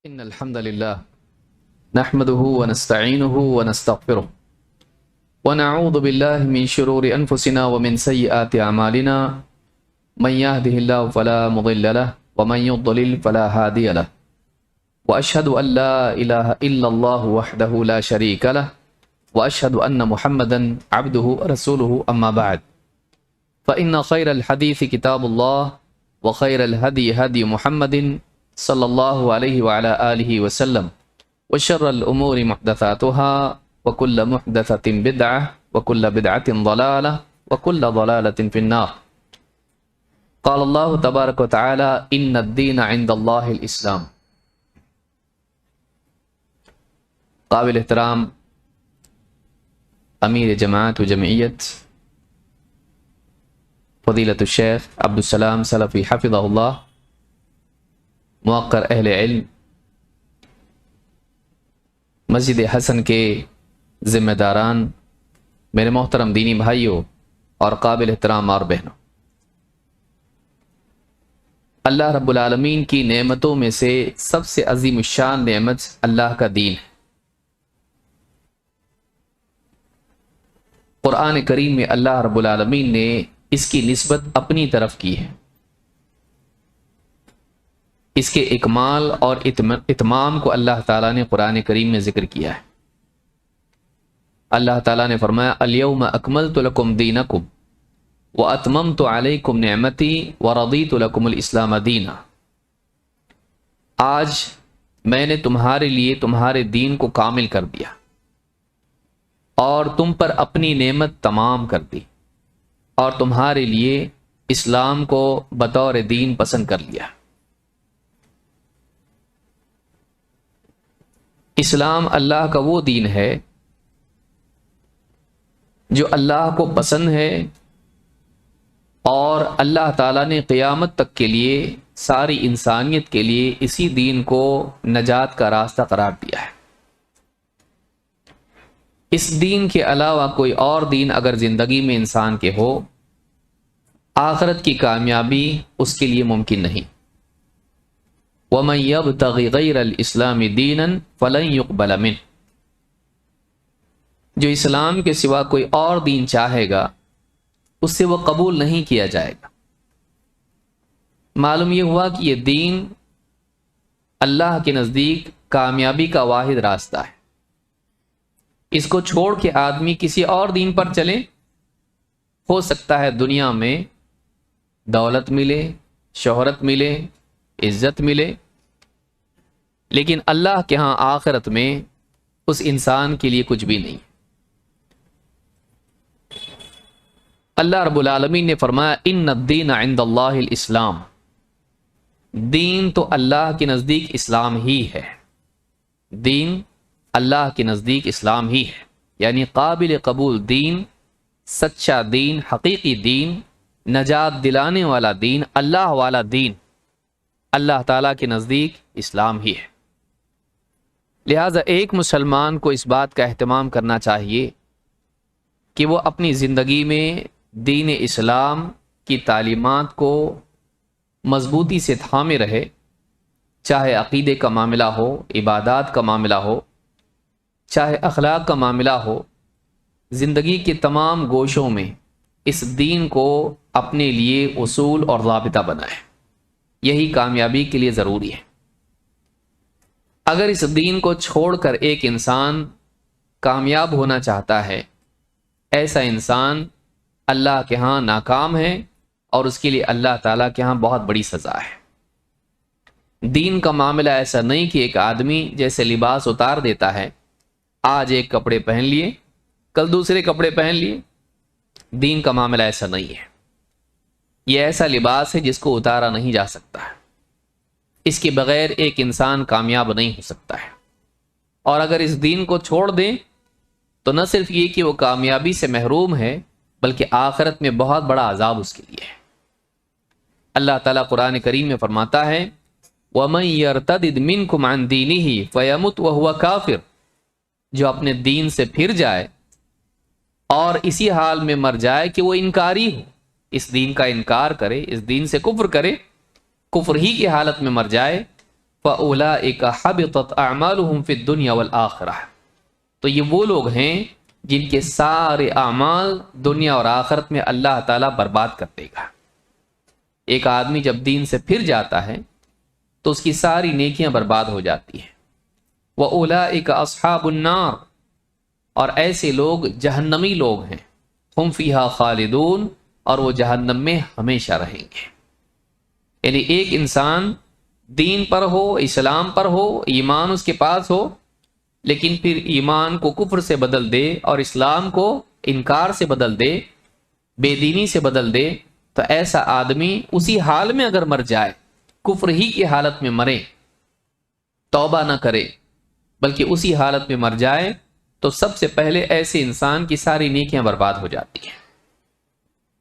إن الحمد لله نحمده ونستعينه ونستغفره ونعوذ بالله من شرور أنفسنا ومن سيئات أعمالنا من يهده الله فلا مضل له ومن يضلل فلا هادي له وأشهد أن لا إله إلا الله وحده لا شريك له وأشهد أن محمدا عبده ورسوله أما بعد فإن خير الحديث كتاب الله وخير الهدي هدي محمد صلی اللہ علیہ وعلى آلہ وسلم وشر الامور محدثاتها وكل محدثة بدعة وكل بدعة ضلالة وكل ضلالة في النار قال الله تبارك وتعالى ان الدين عند الله الاسلام. قابل احترام امیر جماعت و جمعیت فضیلۃ الشیخ عبدالسلام سلفی حفظہ اللہ، موقر اہل علم، مسجد حسن کے ذمہ داران، میرے محترم دینی بھائیوں اور قابل احترام اور بہنوں، اللہ رب العالمین کی نعمتوں میں سے سب سے عظیم الشان نعمت اللہ کا دین ہے۔ قرآن کریم میں اللہ رب العالمین نے اس کی نسبت اپنی طرف کی ہے، اس کے اکمال اور اتمام کو اللہ تعالیٰ نے قرآن کریم میں ذکر کیا ہے۔ اللہ تعالیٰ نے فرمایا الیوم اکملت لکم دینکم واتممت علیکم نعمتی ورضیت لکم الاسلام دینا۔ آج میں نے تمہارے لیے تمہارے دین کو کامل کر دیا اور تم پر اپنی نعمت تمام کر دی اور تمہارے لیے اسلام کو بطور دین پسند کر لیا۔ اسلام اللہ کا وہ دین ہے جو اللہ کو پسند ہے اور اللہ تعالیٰ نے قیامت تک کے لیے ساری انسانیت کے لیے اسی دین کو نجات کا راستہ قرار دیا ہے۔ اس دین کے علاوہ کوئی اور دین اگر زندگی میں انسان کے ہو، آخرت کی کامیابی اس کے لیے ممکن نہیں۔ وَمَن يَبْتَغِ غَيْرَ الْإِسْلَامِ دِينًا فَلَن يُقْبَلَ مِنْهُ، جو اسلام کے سوا کوئی اور دین چاہے گا اس سے وہ قبول نہیں کیا جائے گا۔ معلوم یہ ہوا کہ یہ دین اللہ کے نزدیک کامیابی کا واحد راستہ ہے۔ اس کو چھوڑ کے آدمی کسی اور دین پر چلے، ہو سکتا ہے دنیا میں دولت ملے، شہرت ملے، عزت ملے، لیکن اللہ کے ہاں آخرت میں اس انسان کے لیے کچھ بھی نہیں۔ اللہ رب العالمین نے فرمایا ان الدین عند اللہ الاسلام، دین تو اللہ کے نزدیک اسلام ہی ہے، دین اللہ کے نزدیک اسلام ہی ہے، یعنی قابل قبول دین، سچا دین، حقیقی دین، نجات دلانے والا دین، اللہ والا دین اللہ تعالیٰ کے نزدیک اسلام ہی ہے۔ لہٰذا ایک مسلمان کو اس بات کا اہتمام کرنا چاہیے کہ وہ اپنی زندگی میں دین اسلام کی تعلیمات کو مضبوطی سے تھامے رہے، چاہے عقیدے کا معاملہ ہو، عبادات کا معاملہ ہو، چاہے اخلاق کا معاملہ ہو، زندگی کے تمام گوشوں میں اس دین کو اپنے لیے اصول اور ضابطہ بنائے، یہی کامیابی کے لیے ضروری ہے۔ اگر اس دین کو چھوڑ کر ایک انسان کامیاب ہونا چاہتا ہے، ایسا انسان اللہ کے ہاں ناکام ہے اور اس کے لیے اللہ تعالیٰ کے ہاں بہت بڑی سزا ہے۔ دین کا معاملہ ایسا نہیں کہ ایک آدمی جیسے لباس اتار دیتا ہے، آج ایک کپڑے پہن لیے کل دوسرے کپڑے پہن لیے، دین کا معاملہ ایسا نہیں ہے۔ یہ ایسا لباس ہے جس کو اتارا نہیں جا سکتا ہے، اس کے بغیر ایک انسان کامیاب نہیں ہو سکتا ہے، اور اگر اس دین کو چھوڑ دیں تو نہ صرف یہ کہ وہ کامیابی سے محروم ہے بلکہ آخرت میں بہت بڑا عذاب اس کے لیے ہے۔ اللہ تعالیٰ قرآن کریم میں فرماتا ہے وَمَن يَرْتَدِدْ مِنْكُمْ عَنْ دِينِهِ فَيَمُتْ وَهُوَ كَافِرٌ، جو اپنے دین سے پھر جائے اور اسی حال میں مر جائے کہ وہ انکاری ہو، اس دین کا انکار کرے، اس دین سے کفر کرے، کفر ہی کی حالت میں مر جائے فَأُولَٰئِكَ حَبِطَتْ أَعْمَالُهُمْ فِي الدُّنْيَا وَالْآخِرَةِ، تو یہ وہ لوگ ہیں جن کے سارے اعمال دنیا اور آخرت میں اللہ تعالیٰ برباد کر دے گا۔ ایک آدمی جب دین سے پھر جاتا ہے تو اس کی ساری نیکیاں برباد ہو جاتی ہیں۔ وَأُولَٰئِكَ أَصْحَابُ النَّارِ، اور ایسے لوگ جہنمی لوگ ہیں، ہم فیہا خالدون، اور وہ جہنم میں ہمیشہ رہیں گے۔ یعنی ایک انسان دین پر ہو، اسلام پر ہو، ایمان اس کے پاس ہو، لیکن پھر ایمان کو کفر سے بدل دے اور اسلام کو انکار سے بدل دے، بے دینی سے بدل دے، تو ایسا آدمی اسی حال میں اگر مر جائے، کفر ہی کی حالت میں مرے، توبہ نہ کرے بلکہ اسی حالت میں مر جائے، تو سب سے پہلے ایسے انسان کی ساری نیکیاں برباد ہو جاتی ہیں۔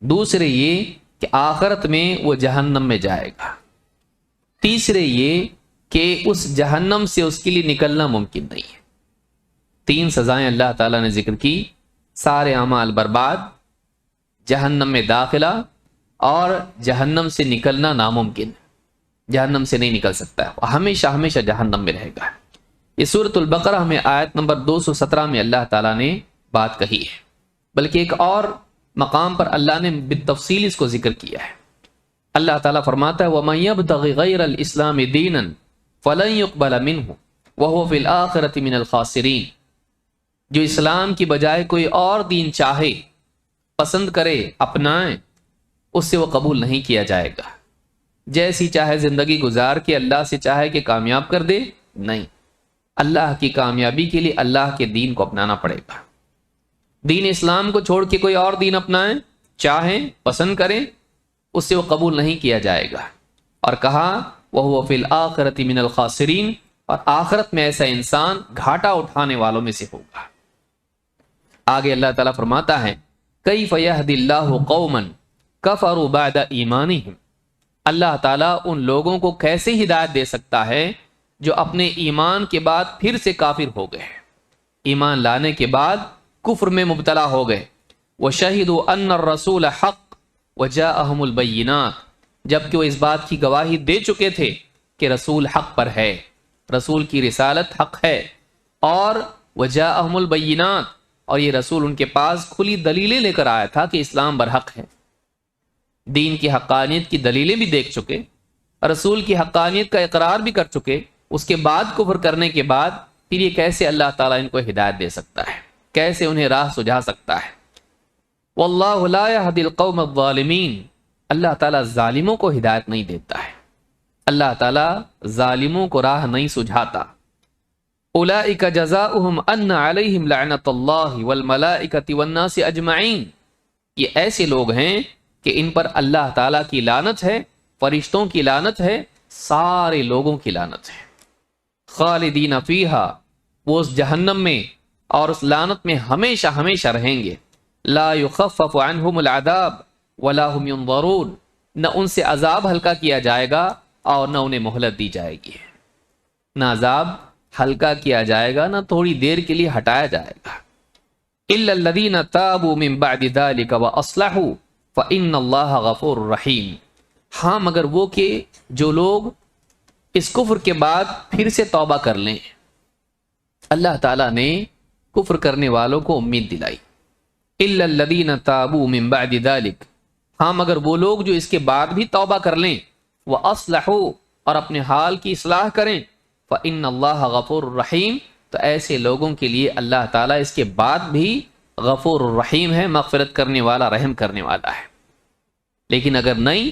دوسرے یہ کہ آخرت میں وہ جہنم میں جائے گا۔ تیسرے یہ کہ اس جہنم سے اس کے لیے نکلنا ممکن نہیں ہے۔ تین سزائیں اللہ تعالیٰ نے ذکر کی، سارے اعمال برباد، جہنم میں داخلہ، اور جہنم سے نکلنا ناممکن، جہنم سے نہیں نکل سکتا ہے، وہ ہمیشہ ہمیشہ جہنم میں رہے گا۔ یہ سورۃ البقرہ میں آیت نمبر 217 میں اللہ تعالیٰ نے بات کہی ہے، بلکہ ایک اور مقام پر اللہ نے بالتفصیل اس کو ذکر کیا ہے۔ اللہ تعالیٰ فرماتا ہے وَمَن يَبْتَغِ غَيْرَ الْإِسْلَامِ دِينًا فَلَن يُقْبَلَ مِنْهُ وَهُوَ فِي الْآخِرَةِ مِنَ الْخَاسِرِينَ، جو اسلام کی بجائے کوئی اور دین چاہے، پسند کرے، اپنائے، اس سے وہ قبول نہیں کیا جائے گا۔ جیسی چاہے زندگی گزار کے اللہ سے چاہے کہ کامیاب کر دے، نہیں، اللہ کی کامیابی کے لیے اللہ کے دین کو اپنانا پڑے گا۔ دین اسلام کو چھوڑ کے کوئی اور دین اپنائیں، چاہیں، پسند کریں، اس سے وہ قبول نہیں کیا جائے گا۔ اور کہا وَهُوَ فِي الْآخِرَةِ مِنَ الْخَاسِرِينَ، اور آخرت میں ایسا انسان گھاٹا اٹھانے والوں میں سے ہوگا۔ آگے اللہ تعالیٰ فرماتا ہے كَيْفَ يَهْدِي اللَّهُ قَوْمًا كَفَرُوا بَعْدَ إِيمَانِهِمْ، اللہ تعالیٰ ان لوگوں کو کیسے ہدایت دے سکتا ہے جو اپنے ایمان کے بعد پھر سے کافر ہو گئے، ایمان لانے کے بعد کفر میں مبتلا ہو گئے۔ وَشَهِدُوا أَنَّ الرَّسُولَ حَقٌّ وَجَاءَهُمُ الْبَيِّنَاتُ، جبکہ وہ اس بات کی گواہی دے چکے تھے کہ رسول حق پر ہے، رسول کی رسالت حق ہے، اور وَجَاءَهُمُ الْبَيِّنَاتُ، اور یہ رسول ان کے پاس کھلی دلیلیں لے کر آیا تھا کہ اسلام برحق ہے، دین کی حقانیت کی دلیلیں بھی دیکھ چکے، رسول کی حقانیت کا اقرار بھی کر چکے، اس کے بعد کفر کرنے کے بعد پھر یہ کیسے اللہ تعالیٰ ان کو ہدایت دے سکتا ہے، کیسے انہیں راہ سجھا سکتا ہے۔ واللہ لا یہدی القوم الظالمین، اللہ تعالیٰ ظالموں کو ہدایت نہیں دیتا ہے، اللہ تعالیٰ ظالموں کو راہ نہیں سجھاتا۔ اولئک جزاؤہم ان علیہم لعنۃ اللہ والملائکۃ والناس اجمعین، یہ ایسے لوگ ہیں کہ ان پر اللہ تعالیٰ کی لعنت ہے، فرشتوں کی لعنت ہے، سارے لوگوں کی لعنت ہے۔ خالدین فیہا، وہ اس جہنم میں اور اس لعنت میں ہمیشہ ہمیشہ رہیں گے۔ لا یخفف عنہم العذاب ولا هم ينظرون، نہ ان سے عذاب ہلکا کیا جائے گا اور نہ انہیں مہلت دی جائے گی، نہ عذاب ہلکا کیا جائے گا، نہ تھوڑی دیر کے لیے ہٹایا جائے گا۔ الا الذین تابوا من بعد ذلک واصلحوا فان اللہ غفور رحیم، ہاں مگر وہ کہ جو لوگ اس کفر کے بعد پھر سے توبہ کر لیں، اللہ تعالیٰ نے کفر کرنے والوں کو امید دلائی۔ الا الذین تابوا من بعد ذلک، ہاں مگر وہ لوگ جو اس کے بعد بھی توبہ کر لیں، واصلحوا، اور اپنے حال کی اصلاح کریں، فان اللہ غفور رحیم، تو ایسے لوگوں کے لیے اللہ تعالیٰ اس کے بعد بھی غفور الرحیم ہے، مغفرت کرنے والا، رحم کرنے والا ہے۔ لیکن اگر نہیں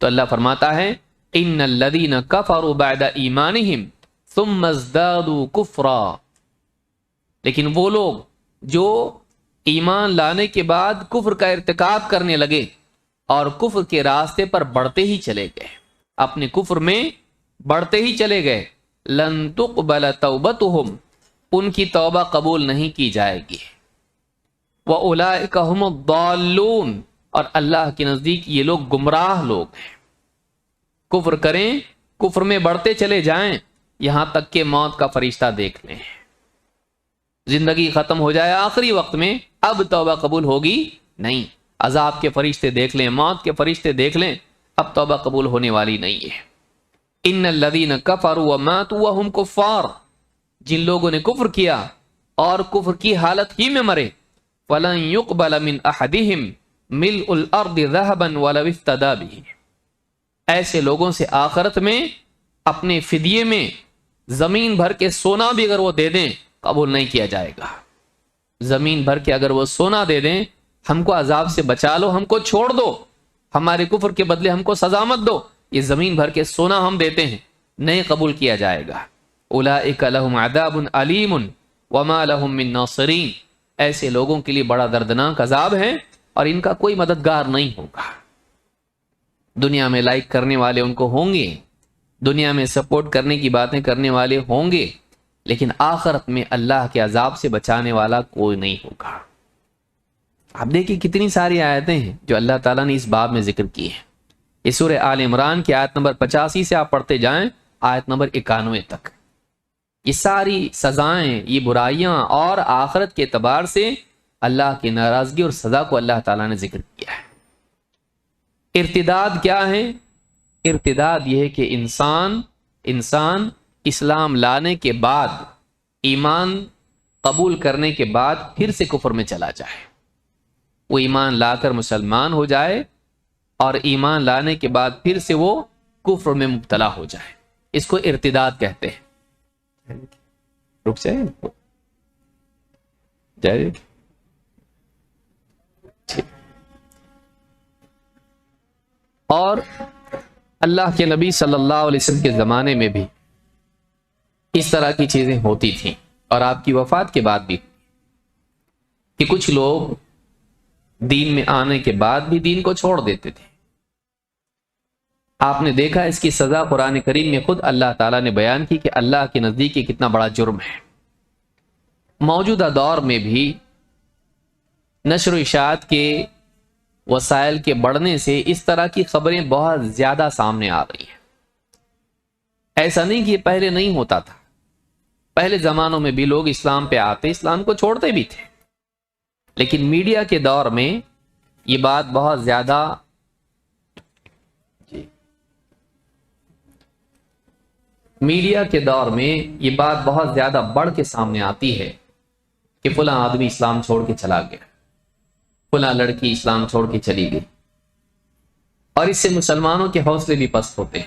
تو اللہ فرماتا ہے ان الذین کفروا بعد ایمانہم ثم ازدادوا کفرا، لیکن وہ لوگ جو ایمان لانے کے بعد کفر کا ارتکاب کرنے لگے اور کفر کے راستے پر بڑھتے ہی چلے گئے، اپنے کفر میں بڑھتے ہی چلے گئے، لن تقبل توبتہم، ان کی توبہ قبول نہیں کی جائے گی، وَأُولَئِكَ هُمُ الضَّالُّونَ، اور اللہ کے نزدیک یہ لوگ گمراہ لوگ ہیں۔ کفر کریں، کفر میں بڑھتے چلے جائیں، یہاں تک کہ موت کا فرشتہ دیکھ لیں، زندگی ختم ہو جائے آخری وقت میں، اب توبہ قبول ہوگی نہیں، عذاب کے فرشتے دیکھ لیں، موت کے فرشتے دیکھ لیں، اب توبہ قبول ہونے والی نہیں ہے۔ ان الذین کفروا وماتوا وهم کفار، جن لوگوں نے کفر کیا اور کفر کی حالت ہی میں مرے، فلن يقبل من احدهم ملء الارض ذهبا ولو افتدى به، ایسے لوگوں سے آخرت میں اپنے فدیے میں زمین بھر کے سونا بھی اگر وہ دے دیں قبول نہیں کیا جائے گا۔ زمین بھر کے اگر وہ سونا دے دیں، ہم کو عذاب سے بچا لو، ہم کو چھوڑ دو، ہمارے کفر کے بدلے ہم کو سزا مت دو، یہ زمین بھر کے سونا ہم دیتے ہیں، نہیں قبول کیا جائے گا۔ اولئک لہم عذاب علیم وما لہم من ناصرین، ایسے لوگوں کے لیے بڑا دردناک عذاب ہے اور ان کا کوئی مددگار نہیں ہوگا۔ دنیا میں لائک کرنے والے ان کو ہوں گے، دنیا میں سپورٹ کرنے کی باتیں کرنے والے ہوں گے، لیکن آخرت میں اللہ کے عذاب سے بچانے والا کوئی نہیں ہوگا۔ آپ دیکھیں کتنی ساری آیتیں ہیں جو اللہ تعالیٰ نے اس باب میں ذکر کی ہیں۔ یہ سورہ آل عمران کی آیت نمبر 85 سے آپ پڑھتے جائیں آیت نمبر 91 تک، یہ ساری سزائیں، یہ برائیاں اور آخرت کے اعتبار سے اللہ کی ناراضگی اور سزا کو اللہ تعالیٰ نے ذکر کیا ہے۔ ارتداد کیا ہے؟ ارتداد یہ ہے کہ انسان اسلام لانے کے بعد، ایمان قبول کرنے کے بعد پھر سے کفر میں چلا جائے، وہ ایمان لا کر مسلمان ہو جائے اور ایمان لانے کے بعد پھر سے وہ کفر میں مبتلا ہو جائے، اس کو ارتداد کہتے ہیں۔ رک جائے اور اللہ کے نبی صلی اللہ علیہ وسلم کے زمانے میں بھی اس طرح کی چیزیں ہوتی تھیں، اور آپ کی وفات کے بعد بھی، کہ کچھ لوگ دین میں آنے کے بعد بھی دین کو چھوڑ دیتے تھے۔ آپ نے دیکھا اس کی سزا قرآن کریم میں خود اللہ تعالیٰ نے بیان کی کہ اللہ کے نزدیک یہ کتنا بڑا جرم ہے۔ موجودہ دور میں بھی نشر و اشاعت کے وسائل کے بڑھنے سے اس طرح کی خبریں بہت زیادہ سامنے آ رہی ہیں۔ ایسا نہیں کہ یہ پہلے نہیں ہوتا تھا، پہلے زمانوں میں بھی لوگ اسلام پہ آتے، اسلام کو چھوڑتے بھی تھے، لیکن میڈیا کے دور میں یہ بات بہت زیادہ بہت زیادہ بڑھ کے سامنے آتی ہے کہ فلاں آدمی اسلام چھوڑ کے چلا گیا، فلاں لڑکی اسلام چھوڑ کے چلی گئی، اور اس سے مسلمانوں کے حوصلے بھی پست ہوتے ہیں۔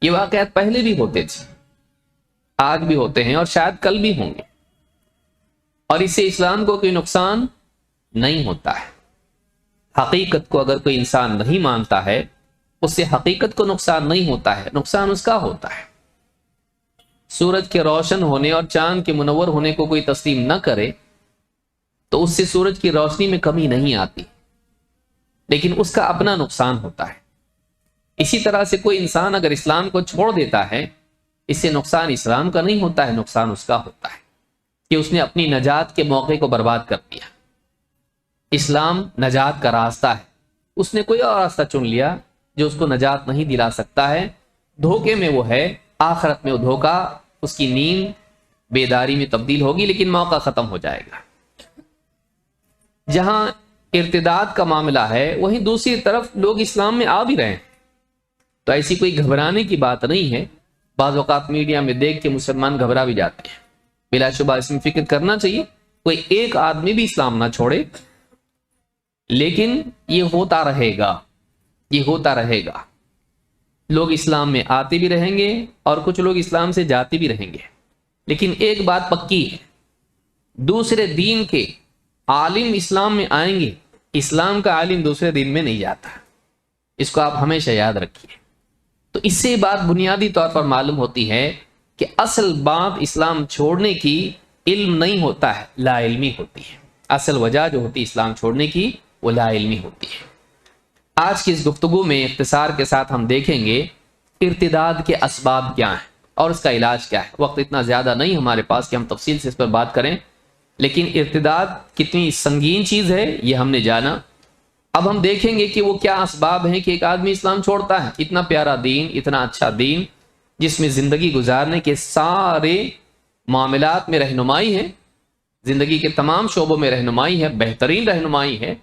یہ واقعات پہلے بھی ہوتے تھے، آج بھی ہوتے ہیں اور شاید کل بھی ہوں گے، اور اس سے اسلام کو کوئی نقصان نہیں ہوتا ہے۔ حقیقت کو اگر کوئی انسان نہیں مانتا ہے، اس سے حقیقت کو نقصان نہیں ہوتا ہے، نقصان اس کا ہوتا ہے۔ سورج کے روشن ہونے اور چاند کے منور ہونے کو کوئی تسلیم نہ کرے تو اس سے سورج کی روشنی میں کمی نہیں آتی، لیکن اس کا اپنا نقصان ہوتا ہے۔ اسی طرح سے کوئی انسان اگر اسلام کو چھوڑ دیتا ہے، اس سے نقصان اسلام کا نہیں ہوتا ہے، نقصان اس کا ہوتا ہے کہ اس نے اپنی نجات کے موقع کو برباد کر دیا۔ اسلام نجات کا راستہ ہے، اس نے کوئی اور راستہ چن لیا جو اس کو نجات نہیں دلا سکتا ہے، دھوکے میں وہ ہے، آخرت میں وہ دھوکا اس کی نیند بیداری میں تبدیل ہوگی، لیکن موقع ختم ہو جائے گا۔ جہاں ارتداد کا معاملہ ہے، وہیں دوسری طرف لوگ اسلام میں آ بھی رہے ہیں، تو ایسی کوئی گھبرانے کی بات نہیں ہے۔ بعض اوقات میڈیا میں دیکھ کے مسلمان گھبرا بھی جاتے ہیں، بلا شبہ اس میں فکر کرنا چاہیے، کوئی ایک آدمی بھی اسلام نہ چھوڑے، لیکن یہ ہوتا رہے گا، یہ ہوتا رہے گا۔ لوگ اسلام میں آتے بھی رہیں گے اور کچھ لوگ اسلام سے جاتے بھی رہیں گے، لیکن ایک بات پکی ہے، دوسرے دین کے عالم اسلام میں آئیں گے، اسلام کا عالم دوسرے دین میں نہیں جاتا، اس کو آپ ہمیشہ یاد رکھیے۔ تو اس سے بات بنیادی طور پر معلوم ہوتی ہے کہ اصل بات اسلام چھوڑنے کی علم نہیں ہوتا ہے، لا علمی ہوتی ہے۔ اصل وجہ جو ہوتی ہے اسلام چھوڑنے کی، وہ لا علمی ہوتی ہے۔ آج کی اس گفتگو میں اختصار کے ساتھ ہم دیکھیں گے ارتداد کے اسباب کیا ہیں اور اس کا علاج کیا ہے۔ وقت اتنا زیادہ نہیں ہمارے پاس کہ ہم تفصیل سے اس پر بات کریں، لیکن ارتداد کتنی سنگین چیز ہے یہ ہم نے جانا۔ اب ہم دیکھیں گے کہ وہ کیا اسباب ہیں کہ ایک آدمی اسلام چھوڑتا ہے، اتنا پیارا دین، اتنا اچھا دین، جس میں زندگی گزارنے کے سارے معاملات میں رہنمائی ہے، زندگی کے تمام شعبوں میں رہنمائی ہے، بہترین رہنمائی ہے،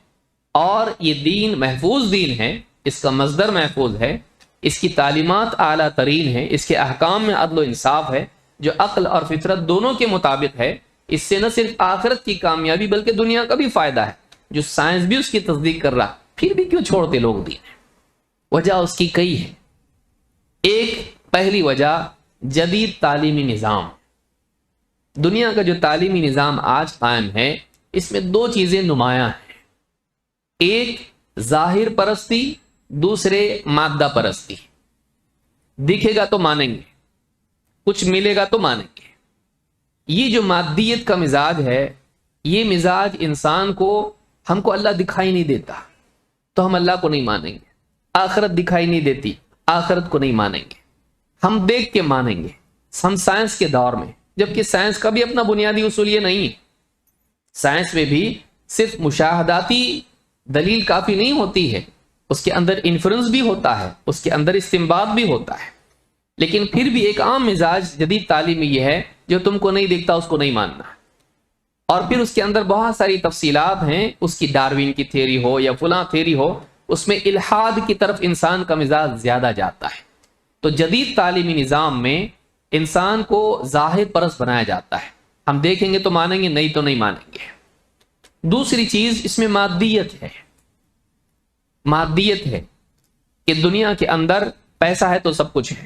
اور یہ دین محفوظ دین ہے، اس کا مصدر محفوظ ہے، اس کی تعلیمات اعلیٰ ترین ہیں، اس کے احکام میں عدل و انصاف ہے جو عقل اور فطرت دونوں کے مطابق ہے، اس سے نہ صرف آخرت کی کامیابی بلکہ دنیا کا بھی فائدہ ہے، جو سائنس بھی اس کی تصدیق کر رہا، پھر بھی کیوں چھوڑتے لوگ دین؟ وجہ اس کی کئی ہے۔ ایک پہلی وجہ جدید تعلیمی نظام۔ دنیا کا جو تعلیمی نظام آج قائم ہے اس میں دو چیزیں نمایاں ہیں، ایک ظاہر پرستی، دوسرے مادہ پرستی۔ دکھے گا تو مانیں گے، کچھ ملے گا تو مانیں گے۔ یہ جو مادیت کا مزاج ہے، یہ مزاج انسان کو، ہم کو اللہ دکھائی نہیں دیتا تو ہم اللہ کو نہیں مانیں گے، آخرت دکھائی نہیں دیتی، آخرت کو نہیں مانیں گے، ہم دیکھ کے مانیں گے۔ ہم سائنس کے دور میں، جبکہ سائنس کا بھی اپنا بنیادی اصول یہ نہیں ہے، سائنس میں بھی صرف مشاہداتی دلیل کافی نہیں ہوتی ہے، اس کے اندر انفرنس بھی ہوتا ہے، اس کے اندر استنباط بھی ہوتا ہے، لیکن پھر بھی ایک عام مزاج جدید تعلیم میں یہ ہے جو تم کو نہیں دیکھتا اس کو نہیں ماننا۔ اور پھر اس کے اندر بہت ساری تفصیلات ہیں، اس کی ڈاروین کی تھیوری ہو یا فلاں تھیوری ہو، اس میں الحاد کی طرف انسان کا مزاج زیادہ جاتا ہے۔ تو جدید تعلیمی نظام میں انسان کو ظاہر پرست بنایا جاتا ہے، ہم دیکھیں گے تو مانیں گے، نہیں تو نہیں مانیں گے۔ دوسری چیز اس میں مادیت ہے، مادیت ہے کہ دنیا کے اندر پیسہ ہے تو سب کچھ ہے،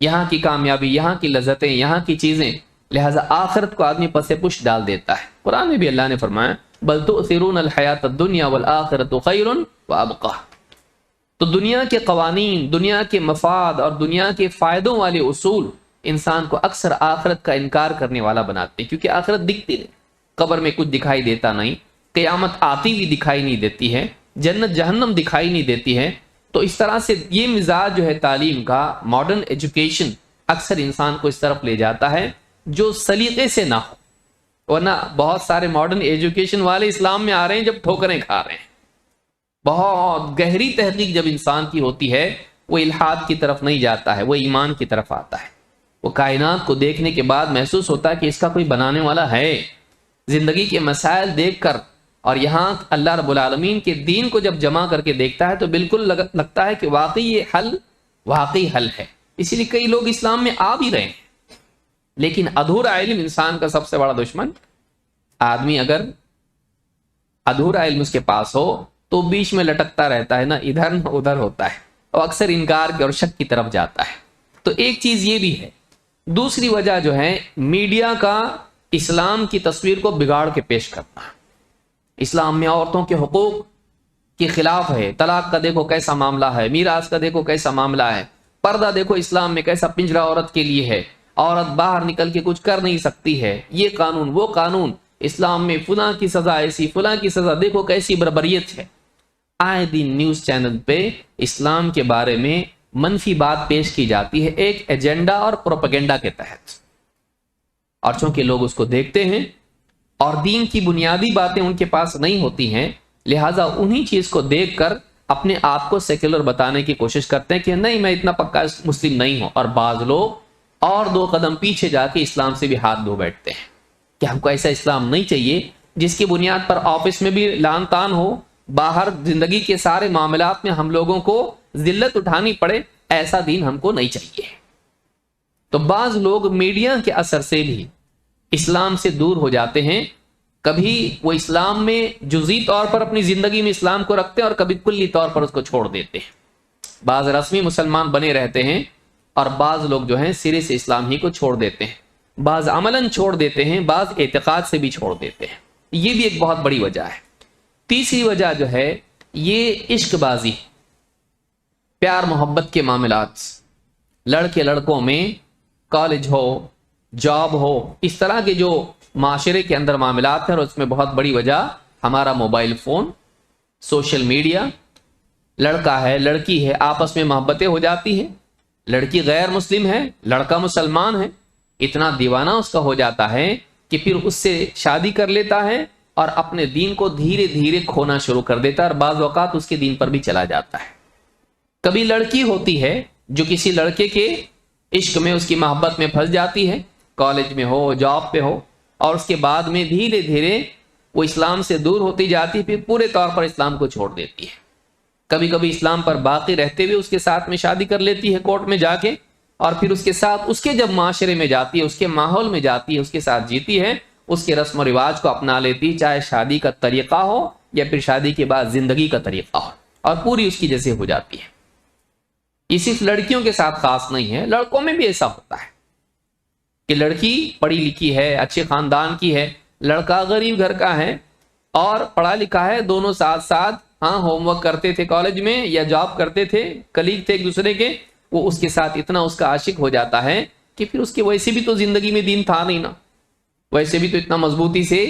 یہاں کی کامیابی، یہاں کی لذتیں، یہاں کی چیزیں، لہذا آخرت کو آدمی پس پش ڈال دیتا ہے۔ قرآن میں بھی اللہ نے فرمایا بل تؤثرون الحیات الدنیا والآخرۃ خیر وابقی۔ تو دنیا کے قوانین، دنیا کے مفاد اور دنیا کے فائدوں والے اصول انسان کو اکثر آخرت کا انکار کرنے والا بناتے ہیں، کیونکہ آخرت دکھتی نہیں، قبر میں کچھ دکھائی دیتا نہیں، قیامت آتی ہوئی دکھائی نہیں دیتی ہے، جنت جہنم دکھائی نہیں دیتی ہے۔ تو اس طرح سے یہ مزاج جو ہے تعلیم کا، ماڈرن ایجوکیشن اکثر انسان کو اس طرف لے جاتا ہے جو سلیقے سے نہ ہو، ورنہ بہت سارے ماڈرن ایجوکیشن والے اسلام میں آ رہے ہیں جب ٹھوکریں کھا رہے ہیں۔ بہت گہری تحقیق جب انسان کی ہوتی ہے وہ الحاد کی طرف نہیں جاتا ہے، وہ ایمان کی طرف آتا ہے، وہ کائنات کو دیکھنے کے بعد محسوس ہوتا ہے کہ اس کا کوئی بنانے والا ہے۔ زندگی کے مسائل دیکھ کر اور یہاں اللہ رب العالمین کے دین کو جب جمع کر کے دیکھتا ہے تو بالکل لگتا ہے کہ واقعی یہ حل واقعی حل ہے۔ اسی لیے کئی لوگ اسلام میں آ بھی رہے ہیں، لیکن ادھورا علم انسان کا سب سے بڑا دشمن۔ آدمی اگر ادھورا علم اس کے پاس ہو تو بیچ میں لٹکتا رہتا ہے، نہ ادھر نہ ادھر ہوتا ہے، اور اکثر انکار اور شک کی طرف جاتا ہے۔ تو ایک چیز یہ بھی ہے۔ دوسری وجہ جو ہے میڈیا کا اسلام کی تصویر کو بگاڑ کے پیش کرنا۔ اسلام میں عورتوں کے حقوق کے خلاف ہے، طلاق کا دیکھو کیسا معاملہ ہے، میراث کا دیکھو کیسا معاملہ ہے، پردہ دیکھو اسلام میں کیسا پنجرہ عورت کے لیے ہے، عورت باہر نکل کے کچھ کر نہیں سکتی ہے، یہ قانون وہ قانون، اسلام میں فلاں کی سزا ایسی، فلاں کی سزا، دیکھو کیسی بربریت ہے۔ آئے دن نیوز چینل پہ اسلام کے بارے میں منفی بات پیش کی جاتی ہے ایک ایجنڈا اور پروپیگنڈا کے تحت، اور چونکہ لوگ اس کو دیکھتے ہیں اور دین کی بنیادی باتیں ان کے پاس نہیں ہوتی ہیں، لہٰذا انہی چیز کو دیکھ کر اپنے آپ کو سیکولر بتانے کی کوشش کرتے ہیں کہ نہیں میں اتنا پکا مسلم نہیں ہوں، اور بعض لوگ اور دو قدم پیچھے جا کے اسلام سے بھی ہاتھ دھو بیٹھتے ہیں کہ ہم کو ایسا اسلام نہیں چاہیے جس کی بنیاد پر آفس میں بھی لان تان ہو، باہر زندگی کے سارے معاملات میں ہم لوگوں کو ذلت اٹھانی پڑے، ایسا دین ہم کو نہیں چاہیے۔ تو بعض لوگ میڈیا کے اثر سے بھی اسلام سے دور ہو جاتے ہیں، کبھی وہ اسلام میں جزئی طور پر اپنی زندگی میں اسلام کو رکھتے ہیں اور کبھی کلی طور پر اس کو چھوڑ دیتے ہیں۔ بعض رسمی مسلمان بنے رہتے ہیں اور بعض لوگ جو ہیں سرے سے اسلام ہی کو چھوڑ دیتے ہیں، بعض عملاً چھوڑ دیتے ہیں، بعض اعتقاد سے بھی چھوڑ دیتے ہیں۔ یہ بھی ایک بہت بڑی وجہ ہے۔ تیسری وجہ جو ہے یہ عشق بازی، پیار محبت کے معاملات، لڑکے لڑکوں میں کالج ہو، جاب ہو، اس طرح کے جو معاشرے کے اندر معاملات ہیں، اور اس میں بہت بڑی وجہ ہمارا موبائل فون، سوشل میڈیا۔ لڑکا ہے لڑکی ہے، آپس میں محبتیں ہو جاتی ہیں، لڑکی غیر مسلم ہے، لڑکا مسلمان ہے، اتنا دیوانہ اس کا ہو جاتا ہے کہ پھر اس سے شادی کر لیتا ہے اور اپنے دین کو دھیرے دھیرے کھونا شروع کر دیتا ہے، اور بعض اوقات اس کے دین پر بھی چلا جاتا ہے۔ کبھی لڑکی ہوتی ہے جو کسی لڑکے کے عشق میں، اس کی محبت میں پھنس جاتی ہے، کالج میں ہو، جاب پہ ہو، اور اس کے بعد میں دھیرے دھیرے وہ اسلام سے دور ہوتی جاتی ہے، پھر پورے طور پر اسلام کو چھوڑ دیتی ہے۔ کبھی کبھی اسلام پر باقی رہتے ہوئے اس کے ساتھ میں شادی کر لیتی ہے کورٹ میں جا کے، اور پھر اس کے ساتھ اس کے جب معاشرے میں جاتی ہے، اس کے ماحول میں جاتی ہے، اس کے ساتھ جیتی ہے، اس کے رسم و رواج کو اپنا لیتی، چاہے شادی کا طریقہ ہو یا پھر شادی کے بعد زندگی کا طریقہ ہو، اور پوری اس کی جیسے ہو جاتی ہے۔ یہ صرف لڑکیوں کے ساتھ خاص نہیں ہے، لڑکوں میں بھی ایسا ہوتا ہے کہ لڑکی پڑھی لکھی ہے، اچھے خاندان کی ہے، لڑکا غریب گھر کا ہے اور پڑھا لکھا ہے، دونوں ساتھ ساتھ ہوم ورک کرتے تھے کالج میں یا جاب کرتے تھے، کلیگ تھے ایک دوسرے کے، وہ اس کے ساتھ اتنا اس کا عاشق ہو جاتا ہے کہ پھر اس کے ویسے بھی تو زندگی میں دین تھا نہیں نا، ویسے بھی تو اتنا مضبوطی سے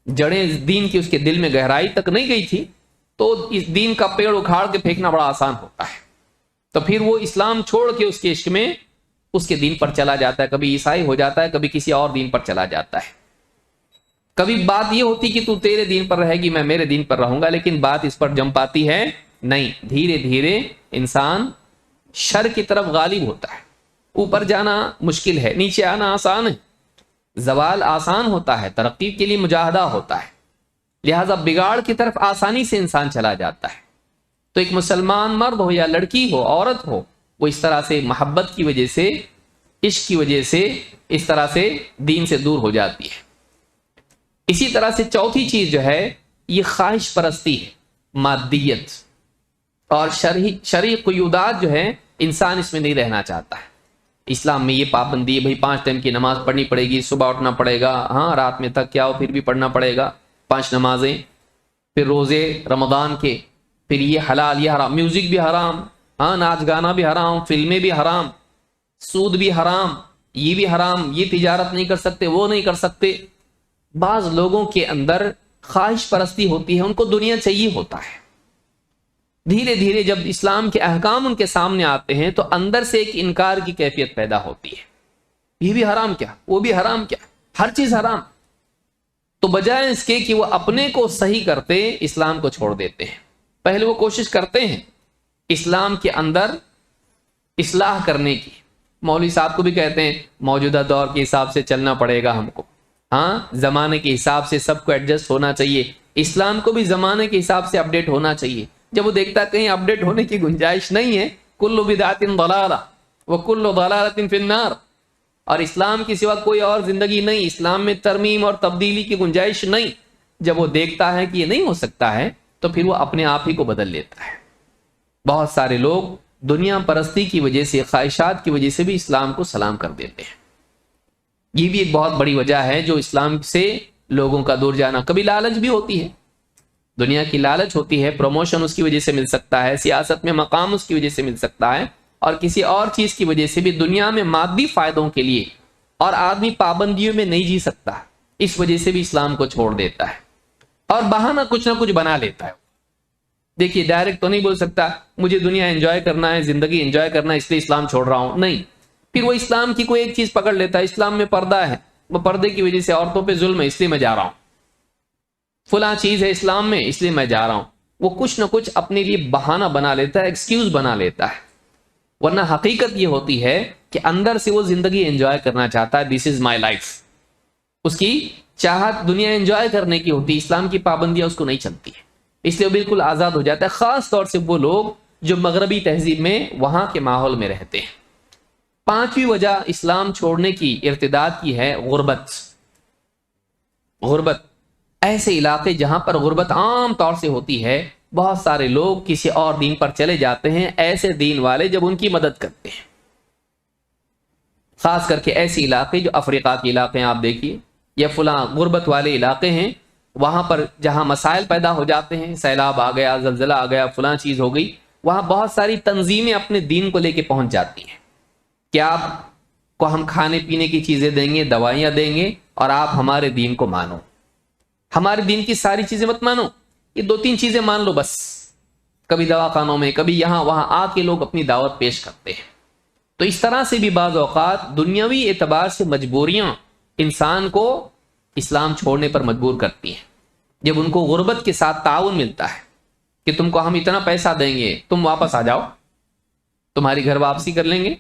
جڑیں دین کی اس کے دل میں گہرائی تک نہیں گئی تھی، تو اس دین کا پیڑ اکھاڑ کے پھینکنا بڑا آسان ہوتا ہے۔ تو پھر وہ اسلام چھوڑ کے اس کے عشق میں اس کے دین پر چلا جاتا ہے، کبھی عیسائی ہو جاتا ہے، کبھی کسی اور دین پر چلا جاتا ہے۔ کبھی بات یہ ہوتی کہ تو تیرے دین پر رہے گی، میں میرے دین پر رہوں گا، لیکن بات اس پر جم پاتی ہے نہیں، دھیرے دھیرے انسان شر کی طرف غالب ہوتا ہے۔ اوپر جانا مشکل ہے، نیچے آنا آسان ہے، زوال آسان ہوتا ہے، ترقی کے لیے مجاہدہ ہوتا ہے، لہذا بگاڑ کی طرف آسانی سے انسان چلا جاتا ہے۔ تو ایک مسلمان مرد ہو یا لڑکی ہو، عورت ہو، وہ اس طرح سے محبت کی وجہ سے، عشق کی وجہ سے اس طرح سے دین سے دور ہو جاتی ہے۔ اسی طرح سے چوتھی چیز جو ہے یہ خواہش پرستی ہے، مادیت اور شرعی قیودات جو ہے، انسان اس میں نہیں رہنا چاہتا ہے۔ اسلام میں یہ پابندی ہے بھئی 5 ٹائم کی نماز پڑھنی پڑے گی، صبح اٹھنا پڑے گا، رات میں تک کیا ہو پھر بھی پڑھنا پڑے گا 5 نمازیں، پھر روزے رمضان کے، پھر یہ حلال یہ حرام، میوزک بھی حرام، ناچ گانا بھی حرام، فلمیں بھی حرام، سود بھی حرام، یہ بھی حرام، یہ تجارت نہیں کر سکتے، وہ نہیں کر سکتے۔ بعض لوگوں کے اندر خواہش پرستی ہوتی ہے، ان کو دنیا چاہیے ہوتا ہے۔ دھیرے دھیرے جب اسلام کے احکام ان کے سامنے آتے ہیں تو اندر سے ایک انکار کی کیفیت پیدا ہوتی ہے، یہ بھی حرام کیا، وہ بھی حرام کیا، ہر چیز حرام۔ تو بجائے اس کے کہ وہ اپنے کو صحیح کرتے، اسلام کو چھوڑ دیتے ہیں۔ پہلے وہ کوشش کرتے ہیں اسلام کے اندر اصلاح کرنے کی، مولوی صاحب کو بھی کہتے ہیں موجودہ دور کے حساب سے چلنا پڑے گا ہم کو، زمانے کے حساب سے سب کو ایڈجسٹ ہونا چاہیے، اسلام کو بھی زمانے کے حساب سے اپڈیٹ ہونا چاہیے۔ جب وہ دیکھتا کہیں اپڈیٹ ہونے کی گنجائش نہیں ہے، کل بدعت ضلالہ وکل ضلالۃ فی النار، اور اسلام کی سوا کوئی اور زندگی نہیں، اسلام میں ترمیم اور تبدیلی کی گنجائش نہیں، جب وہ دیکھتا ہے کہ یہ نہیں ہو سکتا ہے تو پھر وہ اپنے آپ ہی کو بدل لیتا ہے۔ بہت سارے لوگ دنیا پرستی کی وجہ سے، خواہشات کی وجہ سے بھی اسلام کو سلام کر دیتے ہیں۔ یہ بھی ایک بہت بڑی وجہ ہے جو اسلام سے لوگوں کا دور جانا۔ کبھی لالچ بھی ہوتی ہے، دنیا کی لالچ ہوتی ہے، پروموشن اس کی وجہ سے مل سکتا ہے، سیاست میں مقام اس کی وجہ سے مل سکتا ہے، اور کسی اور چیز کی وجہ سے بھی دنیا میں مادی فائدوں کے لیے، اور آدمی پابندیوں میں نہیں جی سکتا، اس وجہ سے بھی اسلام کو چھوڑ دیتا ہے اور بہانہ کچھ نہ کچھ بنا لیتا ہے۔ دیکھیے ڈائریکٹ تو نہیں بول سکتا مجھے دنیا انجوائے کرنا ہے، زندگی انجوائے کرنا ہے اس لیے اسلام چھوڑ رہا ہوں، نہیں، پھر وہ اسلام کی کوئی ایک چیز پکڑ لیتا ہے، اسلام میں پردہ ہے، وہ پردے کی وجہ سے عورتوں پہ ظلم ہے اس لیے میں جا رہا ہوں، فلاں چیز ہے اسلام میں اس لیے میں جا رہا ہوں، وہ کچھ نہ کچھ اپنے لیے بہانہ بنا لیتا ہے، ایکسکیوز بنا لیتا ہے، ورنہ حقیقت یہ ہوتی ہے کہ اندر سے وہ زندگی انجوائے کرنا چاہتا ہے، دس از مائی لائف، اس کی چاہت دنیا انجوائے کرنے کی ہوتی ہے، اسلام کی پابندیاں اس کو نہیں چلتی ہے، اس لیے وہ بالکل آزاد ہو جاتا ہے، خاص طور سے وہ لوگ جو مغربی تہذیب میں وہاں کے ماحول میں رہتے ہیں۔ 5ویں وجہ اسلام چھوڑنے کی، ارتداد کی ہے غربت۔ غربت، ایسے علاقے جہاں پر غربت عام طور سے ہوتی ہے، بہت سارے لوگ کسی اور دین پر چلے جاتے ہیں، ایسے دین والے جب ان کی مدد کرتے ہیں، خاص کر کے ایسے علاقے جو افریقہ کے علاقے ہیں، آپ دیکھیے، یا فلاں غربت والے علاقے ہیں، وہاں پر جہاں مسائل پیدا ہو جاتے ہیں، سیلاب آ گیا، زلزلہ آ گیا، فلاں چیز ہو گئی، وہاں بہت ساری تنظیمیں اپنے دین کو لے کے پہنچ جاتی ہیں کہ آپ کو ہم کھانے پینے کی چیزیں دیں گے، دوائیاں دیں گے، اور آپ ہمارے دین کو مانو، ہمارے دین کی ساری چیزیں مت مانو، یہ 2-3 چیزیں مان لو بس۔ کبھی دواخانوں میں، کبھی یہاں وہاں آ کے لوگ اپنی دعوت پیش کرتے ہیں۔ تو اس طرح سے بھی بعض اوقات دنیاوی اعتبار سے مجبوریاں انسان کو اسلام چھوڑنے پر مجبور کرتی ہیں، جب ان کو غربت کے ساتھ تعاون ملتا ہے کہ تم کو ہم اتنا پیسہ دیں گے، تم واپس آ جاؤ، تمہاری گھر واپسی کر لیں گے،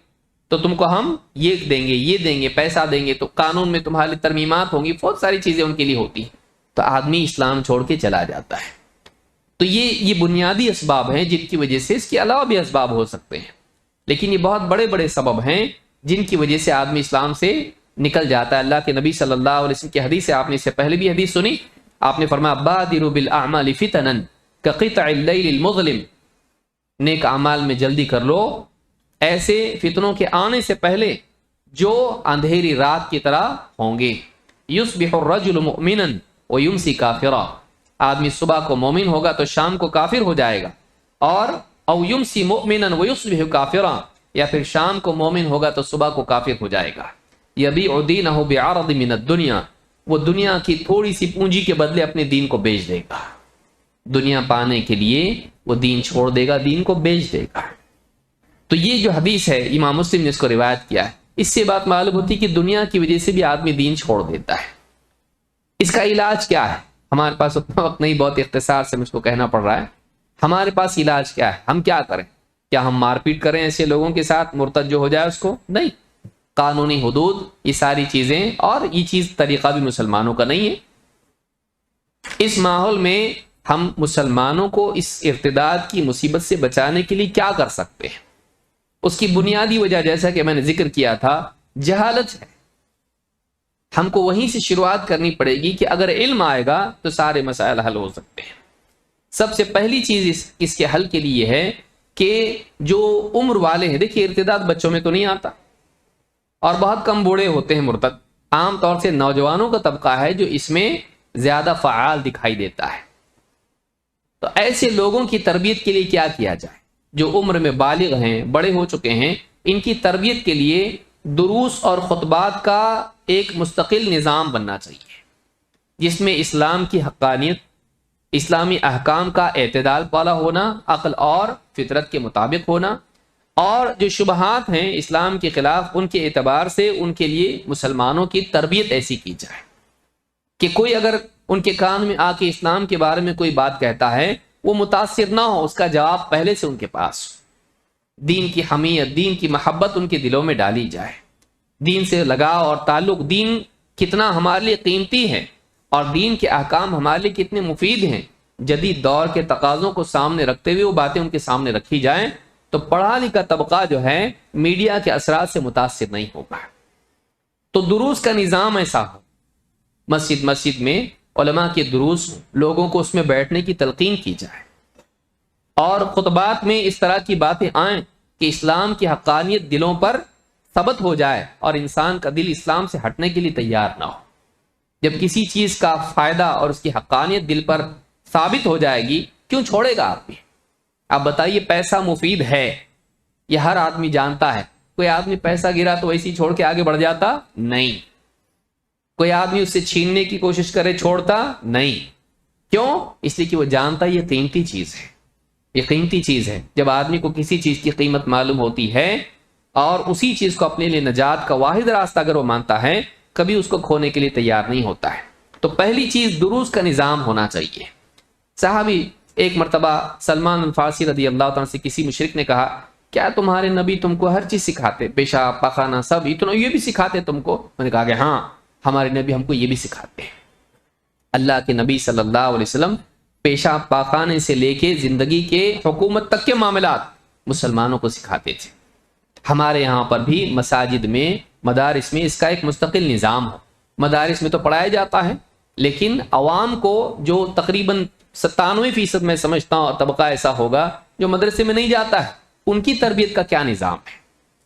تو تم کو ہم یہ دیں گے، یہ دیں گے، پیسہ دیں گے، تو قانون میں تمہاری ترمیمات ہوں گی، بہت ساری چیزیں ان کے لیے ہوتی ہیں، تو آدمی اسلام چھوڑ کے چلا جاتا ہے۔ تو یہ بنیادی اسباب ہیں جن کی وجہ سے، اس کے علاوہ بھی اسباب ہو سکتے ہیں، لیکن یہ بہت بڑے بڑے سبب ہیں جن کی وجہ سے آدمی اسلام سے نکل جاتا ہے۔ اللہ کے نبی صلی اللہ علیہ وسلم کی حدیث ہے، آپ نے اس سے پہلے بھی حدیث سنی، آپ نے فرمایا بادروا بالاعمال فتنا کقطع اللیل المظلم، نیک اعمال میں جلدی کر لو ایسے فتنوں کے آنے سے پہلے جو اندھیری رات کی طرح ہوں گے۔ یصبح الرجل مؤمنا ویمسی کافرا، آدمی صبح کو مومن ہوگا تو شام کو کافر ہو جائے گا، اور او یمسی مؤمنا ویصبح کافرا، یا پھر شام کو مومن ہوگا تو صبح کو کافر ہو جائے گا۔ یبیع دینہ بعرض من الدنیا، وہ دنیا کی تھوڑی سی پونجی کے بدلے اپنے دین کو بیچ دے گا، دنیا پانے کے لیے وہ دین چھوڑ دے گا، دین کو بیچ دے گا۔ تو یہ جو حدیث ہے امام مسلم نے اس کو روایت کیا ہے، اس سے بات معلوم ہوتی ہے کہ دنیا کی وجہ سے بھی آدمی دین چھوڑ دیتا ہے۔ اس کا علاج کیا ہے؟ ہمارے پاس اتنا وقت نہیں، بہت اختصار سے مجھ کو کہنا پڑ رہا ہے۔ ہمارے پاس علاج کیا ہے؟ ہم کیا کریں؟ کیا ہم مار پیٹ کریں ایسے لوگوں کے ساتھ، مرتد جو ہو جائے اس کو؟ نہیں، قانونی حدود، یہ ساری چیزیں، اور یہ چیز طریقہ بھی مسلمانوں کا نہیں ہے۔ اس ماحول میں ہم مسلمانوں کو اس ارتداد کی مصیبت سے بچانے کے لیے کیا کر سکتے ہیں؟ اس کی بنیادی وجہ جیسا کہ میں نے ذکر کیا تھا، جہالت ہے۔ ہم کو وہیں سے شروعات کرنی پڑے گی کہ اگر علم آئے گا تو سارے مسائل حل ہو سکتے ہیں۔ سب سے پہلی چیز اس کے حل کے لیے ہے کہ جو عمر والے ہیں، دیکھیے ارتداد بچوں میں تو نہیں آتا، اور بہت کم بوڑھے ہوتے ہیں مرتد، عام طور سے نوجوانوں کا طبقہ ہے جو اس میں زیادہ فعال دکھائی دیتا ہے۔ تو ایسے لوگوں کی تربیت کے لیے کیا کیا جائے؟ جو عمر میں بالغ ہیں، بڑے ہو چکے ہیں، ان کی تربیت کے لیے دروس اور خطبات کا ایک مستقل نظام بننا چاہیے، جس میں اسلام کی حقانیت، اسلامی احکام کا اعتدال والا ہونا، عقل اور فطرت کے مطابق ہونا، اور جو شبہات ہیں اسلام کے خلاف، ان کے اعتبار سے ان کے لیے مسلمانوں کی تربیت ایسی کی جائے کہ کوئی اگر ان کے کان میں آ کے اسلام کے بارے میں کوئی بات کہتا ہے، وہ متاثر نہ ہو، اس کا جواب پہلے سے ان کے پاس ہو۔ دین کی حمیت، دین کی محبت ان کے دلوں میں ڈالی جائے، دین سے لگاؤ اور تعلق، دین کتنا ہمارے لیے قیمتی ہے اور دین کے احکام ہمارے لیے کتنے مفید ہیں، جدید دور کے تقاضوں کو سامنے رکھتے ہوئے وہ باتیں ان کے سامنے رکھی جائیں، تو پڑھا لکھا طبقہ جو ہے میڈیا کے اثرات سے متاثر نہیں ہوگا۔ تو دروس کا نظام ایسا ہو، مسجد میں علماء کے دروس، لوگوں کو اس میں بیٹھنے کی تلقین کی جائے، اور خطبات میں اس طرح کی باتیں آئیں کہ اسلام کی حقانیت دلوں پر ثبت ہو جائے اور انسان کا دل اسلام سے ہٹنے کے لیے تیار نہ ہو۔ جب کسی چیز کا فائدہ اور اس کی حقانیت دل پر ثابت ہو جائے گی، کیوں چھوڑے گا آدمی؟ آپ بتائیے، پیسہ مفید ہے، یہ ہر آدمی جانتا ہے۔ کوئی آدمی پیسہ گرا تو ویسے ہی چھوڑ کے آگے بڑھ جاتا؟ نہیں۔ کوئی آدمی اس سے چھیننے کی کوشش کرے چھوڑتا؟ نہیں۔ کیوں؟ اس لیے کہ وہ جانتا یہ قیمتی چیز ہے، یہ قیمتی چیز ہے۔ جب آدمی کو کسی چیز کی قیمت معلوم ہوتی ہے اور اسی چیز کو اپنے لیے نجات کا واحد راستہ اگر وہ مانتا ہے، کبھی اس کو کھونے کے لیے تیار نہیں ہوتا ہے۔ تو پہلی چیز دروس کا نظام ہونا چاہیے۔ صحابی ایک مرتبہ سلمان الفارسی رضی اللہ تعالیٰ سے کسی مشرک نے کہا، کیا تمہارے نبی تم کو ہر چیز سکھاتے، پیشاب پاخانہ سب، یہ بھی سکھاتے تم کو؟ میں نے کہا کہ ہاں، ہمارے نبی ہم کو یہ بھی سکھاتے ہیں۔ اللہ کے نبی صلی اللہ علیہ وسلم پیشاب پاخانے سے لے کے زندگی کے حکومت تک کے معاملات مسلمانوں کو سکھاتے تھے۔ ہمارے یہاں پر بھی مساجد میں، مدارس میں اس کا ایک مستقل نظام ہو۔ مدارس میں تو پڑھایا جاتا ہے، لیکن عوام کو جو تقریباً 97% میں سمجھتا ہوں طبقہ ایسا ہوگا جو مدرسے میں نہیں جاتا ہے، ان کی تربیت کا کیا نظام ہے؟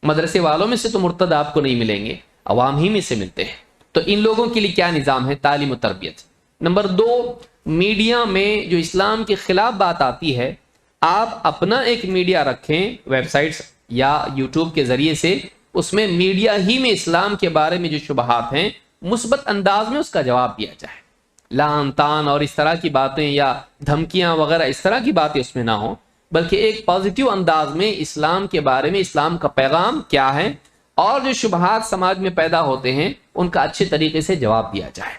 مدرسے والوں میں سے تو مرتد آپ کو نہیں ملیں گے، عوام ہی میں سے ملتے ہیں۔ تو ان لوگوں کے لیے کیا نظام ہے؟ تعلیم و تربیت۔ نمبر 2، میڈیا میں جو اسلام کے خلاف بات آتی ہے، آپ اپنا ایک میڈیا رکھیں، ویب سائٹس یا یوٹیوب کے ذریعے سے، اس میں میڈیا ہی میں اسلام کے بارے میں جو شبہات ہیں مثبت انداز میں اس کا جواب دیا جائے۔ لعن طعن اور اس طرح کی باتیں یا دھمکیاں وغیرہ اس طرح کی باتیں اس میں نہ ہوں، بلکہ ایک پازیٹیو انداز میں اسلام کے بارے میں، اسلام کا پیغام کیا ہے، اور جو شبہات سماج میں پیدا ہوتے ہیں ان کا اچھے طریقے سے جواب دیا جائے،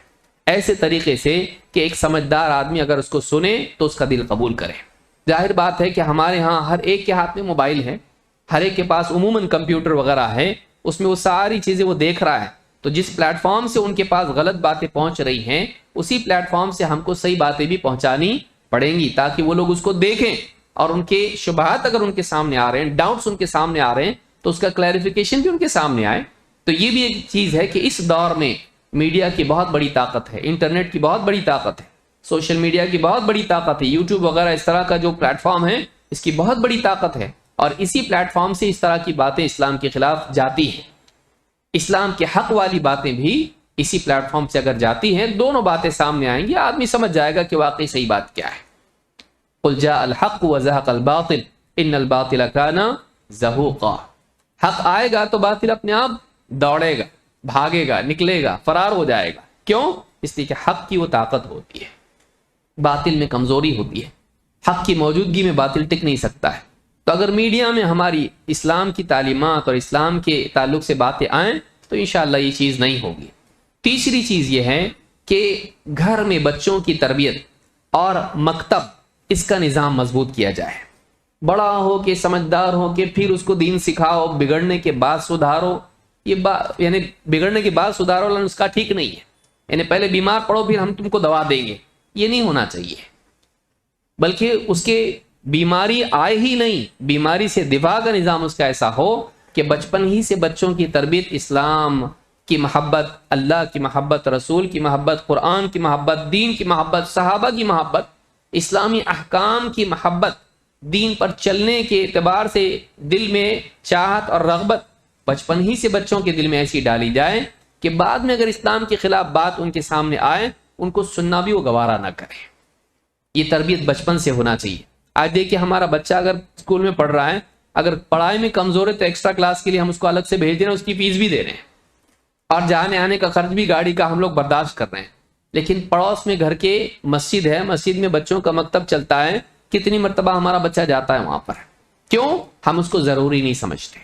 ایسے طریقے سے کہ ایک سمجھدار آدمی اگر اس کو سنے تو اس کا دل قبول کرے۔ ظاہر بات ہے کہ ہمارے ہاں ہر ایک کے ہاتھ میں موبائل ہے، ہر ایک کے پاس عموماً کمپیوٹر وغیرہ ہے، اس میں وہ ساری چیزیں وہ دیکھ رہا ہے، تو جس پلیٹ فارم سے ان کے پاس غلط باتیں پہنچ رہی ہیں، اسی پلیٹ فارم سے ہم کو صحیح باتیں بھی پہنچانی پڑھیں گی تاکہ وہ لوگ اس کو دیکھیں اور ان کے شبہات اگر ان کے سامنے آ رہے ہیں، ڈاؤٹس ان کے سامنے آ رہے ہیں تو اس کا کلیریفیکیشن بھی ان کے سامنے آئے. تو یہ بھی ایک چیز ہے کہ اس دور میں میڈیا کی بہت بڑی طاقت ہے، انٹرنیٹ کی بہت بڑی طاقت ہے، سوشل میڈیا کی بہت بڑی طاقت ہے، یوٹیوب وغیرہ اس طرح کا جو پلیٹ فارم ہے اس کی بہت بڑی طاقت ہے. اور اسی پلیٹ فارم سے اس طرح کی باتیں اسلام کے خلاف جاتی ہیں. اسلام کے حق والی باتیں بھی اسی پلیٹ فارم سے اگر جاتی ہیں، دونوں باتیں سامنے آئیں گی، آدمی سمجھ جائے گا کہ واقعی صحیح بات کیا ہے. قل جاء الحق وزهق الباطل ان الباطل كان زهوقا. حق آئے گا تو باطل اپنے آپ دوڑے گا، بھاگے گا، نکلے گا، فرار ہو جائے گا. کیوں؟ اس لیے کہ حق کی وہ طاقت ہوتی ہے، باطل میں کمزوری ہوتی ہے. حق کی موجودگی میں باطل ٹک نہیں سکتا ہے. تو اگر میڈیا میں ہماری اسلام کی تعلیمات اور اسلام کے تعلق سے باتیں آئیں تو انشاءاللہ یہ چیز نہیں ہوگی. تیسری چیز یہ ہے کہ گھر میں بچوں کی تربیت اور مکتب اس کا نظام مضبوط کیا جائے. بڑا ہو کے سمجھدار ہو کے پھر اس کو دین سکھاؤ، بگڑنے کے بعد سدھارو. یہ یعنی بگڑنے کے بعد سدھارو اس کا ٹھیک نہیں ہے. یعنی پہلے بیمار پڑو پھر ہم تم کو دوا دیں گے، یہ نہیں ہونا چاہیے. بلکہ اس کے بیماری آئے ہی نہیں، بیماری سے دفاع کا نظام اس کا ایسا ہو کہ بچپن ہی سے بچوں کی تربیت اسلام کی محبت، اللہ کی محبت، رسول کی محبت، قرآن کی محبت، دین کی محبت، صحابہ کی محبت، اسلامی احکام کی محبت، دین پر چلنے کے اعتبار سے دل میں چاہت اور رغبت بچپن ہی سے بچوں کے دل میں ایسی ڈالی جائے کہ بعد میں اگر اسلام کے خلاف بات ان کے سامنے آئے ان کو سننا بھی وہ گوارا نہ کرے. یہ تربیت بچپن سے ہونا چاہیے. آج دیکھیے ہمارا بچہ اگر اسکول میں پڑھ رہا ہے، اگر پڑھائی میں کمزور ہے تو ایکسٹرا کلاس کے لیے ہم اس کو الگ سے بھیج دے رہے ہیں، اس کی فیس بھی دے رہے ہیں اور جانے آنے کا خرچ بھی گاڑی کا ہم لوگ برداشت کر رہے ہیں. لیکن پڑوس میں گھر کے مسجد ہے، مسجد میں بچوں کا مکتب چلتا ہے، کتنی مرتبہ ہمارا بچہ جاتا ہے وہاں پر. کیوں؟ ہم اس کو ضروری نہیں سمجھتے.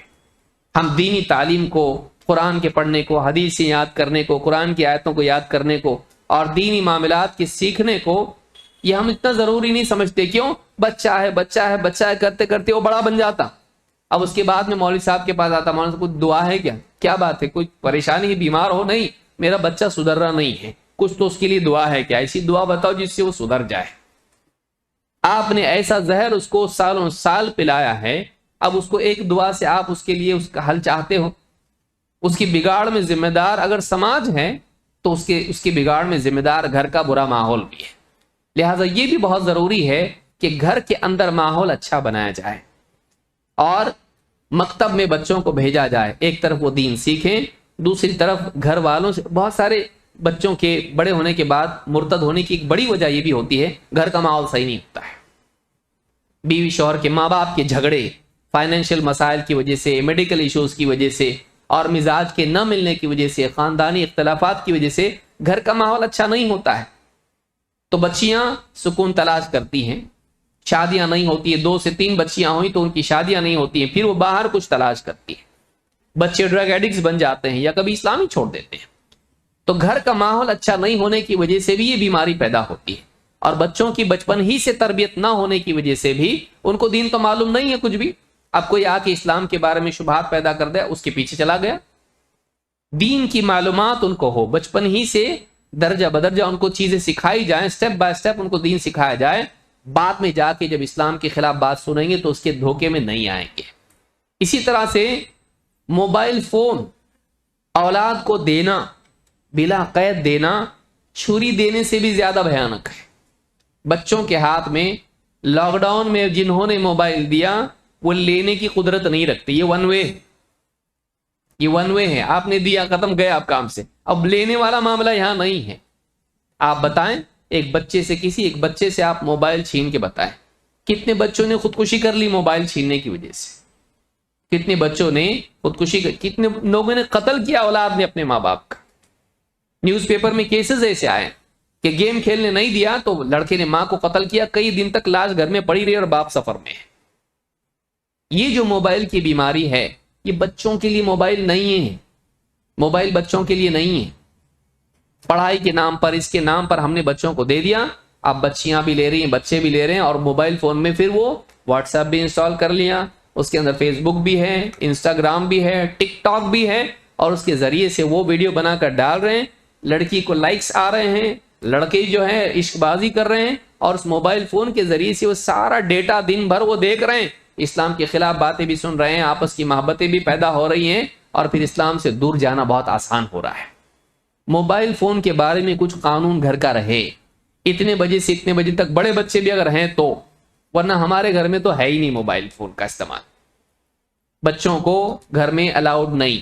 ہم دینی تعلیم کو، قرآن کے پڑھنے کو، حدیث سے یاد کرنے کو، قرآن کی آیتوں کو یاد کرنے کو اور دینی معاملات کے سیکھنے کو یہ ہم اتنا ضروری نہیں سمجھتے. کیوں؟ بچہ ہے بچہ ہے بچہ ہے کرتے کرتے وہ بڑا بن جاتا. اب اس کے بعد میں مولوی صاحب کے پاس آتا، مولوی صاحب کوئی دعا ہے کیا بات ہے، کوئی پریشانی ہے، بیمار ہو؟ نہیں، میرا بچہ سدھر رہا نہیں ہے، کچھ تو اس کے لیے دعا ہے کیا؟ ایسی دعا بتاؤ جس سے وہ سدھر جائے. آپ نے ایسا زہر اس کو سالوں سال پلایا ہے، اب اس کو ایک دعا سے آپ اس کے لیے اس کا حل چاہتے ہو؟ اس کی بگاڑ میں ذمہ دار اگر سماج ہے تو اس کے بگاڑ میں ذمہ دار گھر کا برا ماحول بھی ہے. لہٰذا یہ بھی بہت ضروری ہے کہ گھر کے اندر ماحول اچھا بنایا جائے اور مکتب میں بچوں کو بھیجا جائے. ایک طرف وہ دین سیکھیں، دوسری طرف گھر والوں سے بہت سارے بچوں کے بڑے ہونے کے بعد مرتد ہونے کی ایک بڑی وجہ یہ بھی ہوتی ہے گھر کا ماحول صحیح نہیں ہوتا ہے. بیوی شوہر کے، ماں باپ کے جھگڑے، فائنینشیل مسائل کی وجہ سے، میڈیکل ایشوز کی وجہ سے اور مزاج کے نہ ملنے کی وجہ سے، خاندانی اختلافات کی وجہ سے گھر کا ماحول اچھا نہیں ہوتا ہے. تو بچیاں سکون تلاش کرتی ہیں، شادیاں نہیں ہوتی ہیں. 2 سے 3 بچیاں ہوئی تو ان کی شادیاں نہیں ہوتی ہیں، پھر وہ باہر کچھ تلاش کرتی ہیں. بچے ڈرگ ایڈکٹس بن جاتے ہیں یا کبھی اسلام ہی چھوڑ دیتے ہیں. تو گھر کا ماحول اچھا نہیں ہونے کی وجہ سے بھی یہ بیماری پیدا ہوتی ہے. اور بچوں کی بچپن ہی سے تربیت نہ ہونے کی وجہ سے بھی ان کو دین تو معلوم نہیں ہے کچھ بھی. اب کوئی آ کے اسلام کے بارے میں شبہات پیدا کر دے، اس کے پیچھے چلا گیا. دین کی معلومات ان کو ہو، بچپن ہی سے درجہ بدرجہ ان کو چیزیں سکھائی جائیں، سٹیپ بائی سٹیپ ان کو دین سکھایا جائے. بعد میں جا کے جب اسلام کے خلاف بات سنیں گے تو اس کے دھوکے میں نہیں آئیں گے. اسی طرح سے موبائل فون اولاد کو دینا، بلا قید دینا، چھری دینے سے بھی زیادہ بھیانک ہے. بچوں کے ہاتھ میں لاک ڈاؤن میں جنہوں نے موبائل دیا وہ لینے کی قدرت نہیں رکھتے. یہ ون وے ہے، آپ نے دیا ختم گئے آپ کام سے. اب لینے والا معاملہ یہاں نہیں ہے. آپ بتائیں ایک بچے سے آپ موبائل چھین کے بتائیں کتنے بچوں نے خودکشی کر لی موبائل چھیننے کی وجہ سے؟ کتنے بچوں نے خودکشی کتنے لوگوں نے قتل کیا اولاد نے اپنے ماں باپ کا؟ نیوز پیپر میں کیسز ایسے آئے کہ گیم کھیلنے نہیں دیا تو لڑکے نے ماں کو قتل کیا، کئی دن تک لاش گھر میں پڑی رہی اور باپ سفر میں. یہ جو موبائل کی بیماری ہے یہ بچوں کے لیے موبائل نہیں ہے. موبائل بچوں کے لیے نہیں ہے. پڑھائی کے نام پر، اس کے نام پر ہم نے بچوں کو دے دیا. اب بچیاں بھی لے رہی ہیں، بچے بھی لے رہے ہیں اور موبائل فون میں پھر وہ واٹس ایپ بھی انسٹال کر لیا، اس کے اندر فیس بک بھی ہے، انسٹاگرام بھی ہے، ٹک ٹاک بھی ہے اور اس کے ذریعے سے وہ ویڈیو بنا کر ڈال رہے ہیں. لڑکی کو لائکس آ رہے ہیں، لڑکے جو ہیں عشق بازی کر رہے ہیں اور اس موبائل فون کے ذریعے سے وہ سارا ڈیٹا دن بھر وہ دیکھ رہے ہیں، اسلام کے خلاف باتیں بھی سن رہے ہیں، آپس کی محبتیں بھی پیدا ہو رہی ہیں، اور پھر اسلام سے دور جانا بہت آسان ہو رہا ہے۔ موبائل فون کے بارے میں کچھ قانون گھر کا رہے، اتنے بجے سے اتنے بجے تک بڑے بچے بھی اگر ہیں تو، ورنہ ہمارے گھر میں تو ہے ہی نہیں موبائل فون کا استعمال، بچوں کو گھر میں الاؤڈ نہیں۔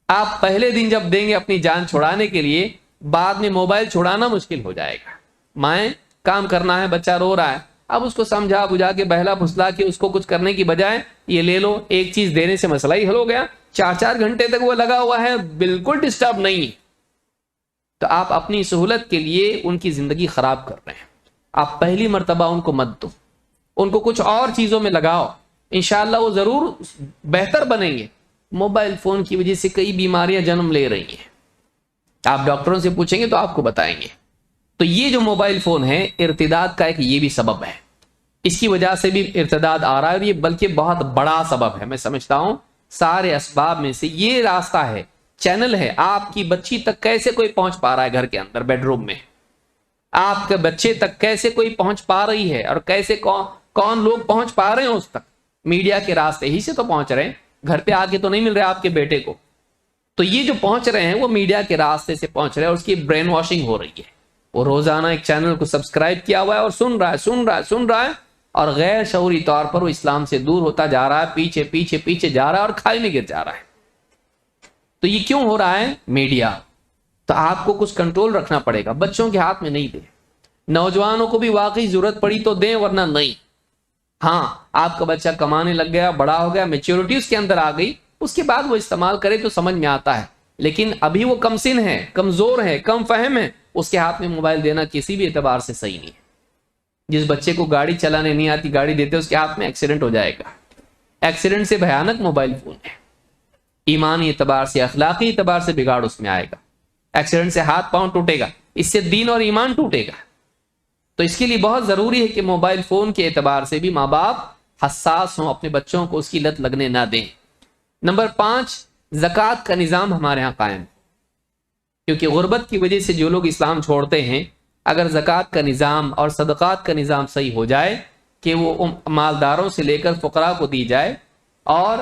آپ پہلے دن جب دیں گے اپنی جان چھڑانے کے لیے، بعد میں موبائل چھڑانا مشکل ہو جائے گا۔ مائیں کام کرنا ہے، بچہ رو رہا ہے، اب اس کو سمجھا بجھا کے بہلا پھسلا کے اس کو کچھ کرنے کی بجائے یہ لے لو، ایک چیز دینے سے مسئلہ ہی حل ہو گیا۔ 4 گھنٹے تک وہ لگا ہوا ہے، بالکل ڈسٹرب نہیں ہے، تو آپ اپنی سہولت کے لیے ان کی زندگی خراب کر رہے ہیں۔ آپ پہلی مرتبہ ان کو مت دو، ان کو کچھ اور چیزوں میں لگاؤ، انشاءاللہ وہ ضرور بہتر بنیں گے۔ موبائل فون کی وجہ سے کئی بیماریاں جنم لے رہی ہیں، آپ ڈاکٹروں سے پوچھیں گے تو آپ کو بتائیں گے۔ تو یہ جو موبائل فون ہے، ارتداد کا ایک یہ بھی سبب ہے، اس کی وجہ سے بھی ارتداد آ رہا ہے، اور یہ بلکہ بہت بڑا سبب ہے۔ میں سمجھتا ہوں سارے اسباب میں سے یہ راستہ ہے، چینل ہے۔ آپ کی بچی تک کیسے کوئی پہنچ پا رہا ہے گھر کے اندر بیڈ روم میں، آپ کے بچے تک کیسے کوئی پہنچ پا رہی ہے، اور کیسے کون لوگ پہنچ پا رہے ہیں اس تک، میڈیا کے راستے ہی سے تو پہنچ رہے ہیں، گھر پہ آ کے تو نہیں مل رہے آپ کے بیٹے کو۔ تو یہ جو پہنچ رہے ہیں وہ میڈیا کے راستے سے پہنچ رہے ہیں، اور اس کی برین واشنگ ہو رہی ہے۔ وہ روزانہ ایک چینل کو سبسکرائب کیا ہوا ہے اور سن رہا ہے، اور غیر شعوری طور پر وہ اسلام سے دور ہوتا جا رہا ہے، پیچھے جا رہا ہے، اور کھائی میں گر جا رہا ہے۔ تو یہ کیوں ہو رہا ہے؟ میڈیا۔ تو آپ کو کچھ کنٹرول رکھنا پڑے گا، بچوں کے ہاتھ میں نہیں دیں، نوجوانوں کو بھی واقعی ضرورت پڑی تو دیں، ورنہ نہیں۔ ہاں، آپ کا بچہ کمانے لگ گیا، بڑا ہو گیا، میچورٹی اس کے اندر آ گئی، اس کے بعد وہ استعمال کرے تو سمجھ میں آتا ہے، لیکن ابھی وہ کم سن ہے، کمزور ہے، کم فہم ہے، اس کے ہاتھ میں موبائل دینا کسی بھی اعتبار سے صحیح نہیں ہے۔ جس بچے کو گاڑی چلانے نہیں آتی، گاڑی دیتے اس کے ہاتھ میں ایکسیڈنٹ ہو جائے گا۔ ایکسیڈنٹ سے بھیانک موبائل فون ہے، ایمانی اعتبار سے، اخلاقی اعتبار سے بگاڑ اس میں آئے گا۔ ایکسیڈنٹ سے ہاتھ پاؤں ٹوٹے گا، اس سے دین اور ایمان ٹوٹے گا۔ تو اس کے لیے بہت ضروری ہے کہ موبائل فون کے اعتبار سے بھی ماں باپ حساس ہوں، اپنے بچوں کو اس کی لت لگنے نہ دیں۔ نمبر 5، زکوٰۃ کا نظام ہمارے ہاں قائم، کیونکہ غربت کی وجہ سے جو لوگ اسلام چھوڑتے ہیں، اگر زکوٰۃ کا نظام اور صدقات کا نظام صحیح ہو جائے کہ وہ مالداروں سے لے کر فقراء کو دی جائے، اور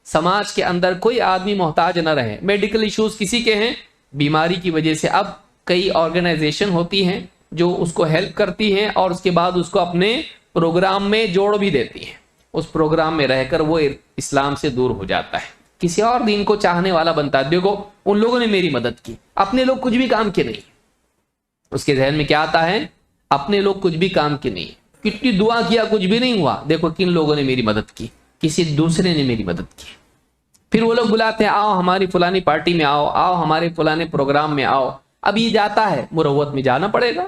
سماج کے اندر کوئی آدمی محتاج نہ رہے۔ میڈیکل ایشوز کسی کے ہیں، بیماری کی وجہ سے اب کئی آرگنائزیشن ہوتی ہیں جو اس کو ہیلپ کرتی ہیں، اور اس کے بعد اس کو اپنے پروگرام میں جوڑ بھی دیتی ہیں، اس پروگرام میں رہ کر وہ اسلام سے دور ہو جاتا ہے، کسی اور دین کو چاہنے والا بنتا ہے۔ دیکھو ان لوگوں نے میری مدد کی، اپنے لوگ کچھ بھی کام کے نہیں۔ اس کے ذہن میں کیا آتا ہے؟ اپنے لوگ کچھ بھی کام کے نہیں، کتنی دعا کیا کچھ بھی نہیں ہوا، دیکھو کن لوگوں نے میری مدد کی، کسی دوسرے نے میری مدد کی۔ پھر وہ لوگ بلاتے ہیں، آؤ ہماری فلانی پارٹی میں آؤ ہمارے فلانے پروگرام میں آؤ۔ اب یہ جاتا ہے، مروت میں جانا پڑے گا،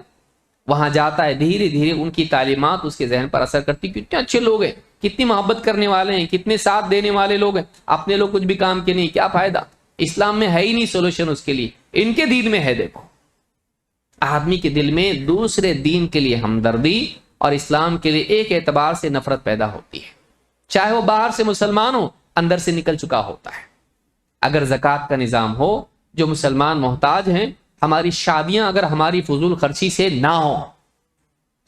وہاں جاتا ہے، دھیرے دھیرے ان کی تعلیمات اس کے ذہن پر اثر کرتی، کتنے اچھے لوگ ہیں، کتنی محبت کرنے والے ہیں، کتنے ساتھ دینے والے لوگ ہیں، اپنے لوگ کچھ بھی کام کے نہیں، کیا فائدہ؟ اسلام میں ہے ہی نہیں سولوشن اس کے لیے، ان کے دین میں ہے۔ دیکھو آدمی کے دل میں دوسرے دین کے لیے ہمدردی اور اسلام کے لیے ایک اعتبار سے نفرت پیدا ہوتی ہے، چاہے وہ باہر سے مسلمان ہو، اندر سے نکل چکا ہوتا ہے۔ اگر زکوٰۃ کا نظام ہو، جو مسلمان محتاج ہیں، ہماری شادیاں اگر ہماری فضول خرچی سے نہ ہوں،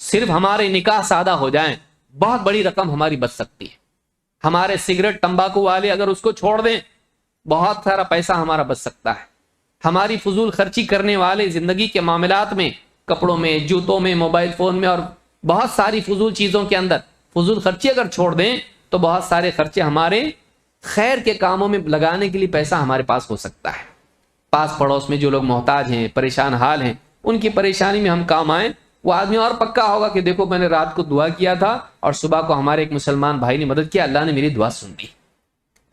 صرف ہمارے نکاح سادہ ہو جائیں، بہت بڑی رقم ہماری بچ سکتی ہے۔ ہمارے سگریٹ تمباکو والے اگر اس کو چھوڑ دیں، بہت سارا پیسہ ہمارا بچ سکتا ہے۔ ہماری فضول خرچی کرنے والے زندگی کے معاملات میں، کپڑوں میں، جوتوں میں، موبائل فون میں، اور بہت ساری فضول چیزوں کے اندر فضول خرچی اگر چھوڑ دیں تو بہت سارے خرچے ہمارے خیر کے کاموں میں لگانے کے لیے پیسہ ہمارے پاس ہو سکتا ہے۔ پاس پڑوس میں جو لوگ محتاج ہیں، پریشان حال ہیں، ان کی پریشانی میں ہم کام آئیں، وہ آدمی اور پکا ہوگا کہ دیکھو میں نے رات کو دعا کیا تھا اور صبح کو ہمارے ایک مسلمان بھائی نے مدد کیا، اللہ نے میری دعا سن لی۔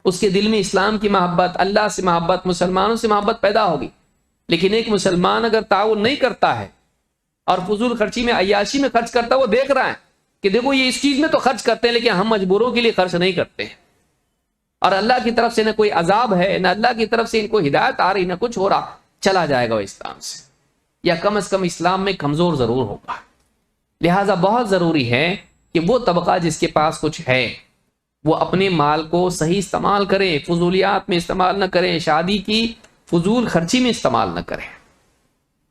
اس کے دل میں اسلام کی محبت، اللہ سے محبت، مسلمانوں سے محبت پیدا ہوگی۔ لیکن ایک مسلمان اگر تعاون نہیں کرتا ہے اور فضول خرچی میں، عیاشی میں خرچ کرتا ہے، وہ دیکھ رہا ہے کہ دیکھو یہ اس چیز میں تو خرچ کرتے ہیں لیکن ہم مجبوروں کے لیے خرچ نہیں کرتے ہیں، اور اللہ کی طرف سے نہ کوئی عذاب ہے، نہ اللہ کی طرف سے ان کو ہدایت آ رہی، نہ کچھ ہو رہا، چلا جائے گا وہ اسلام سے، یا کم از کم اسلام میں کمزور ضرور ہوگا۔ لہٰذا بہت ضروری ہے کہ وہ طبقہ جس کے پاس کچھ ہے وہ اپنے مال کو صحیح استعمال کریں، فضولیات میں استعمال نہ کریں، شادی کی فضول خرچی میں استعمال نہ کریں،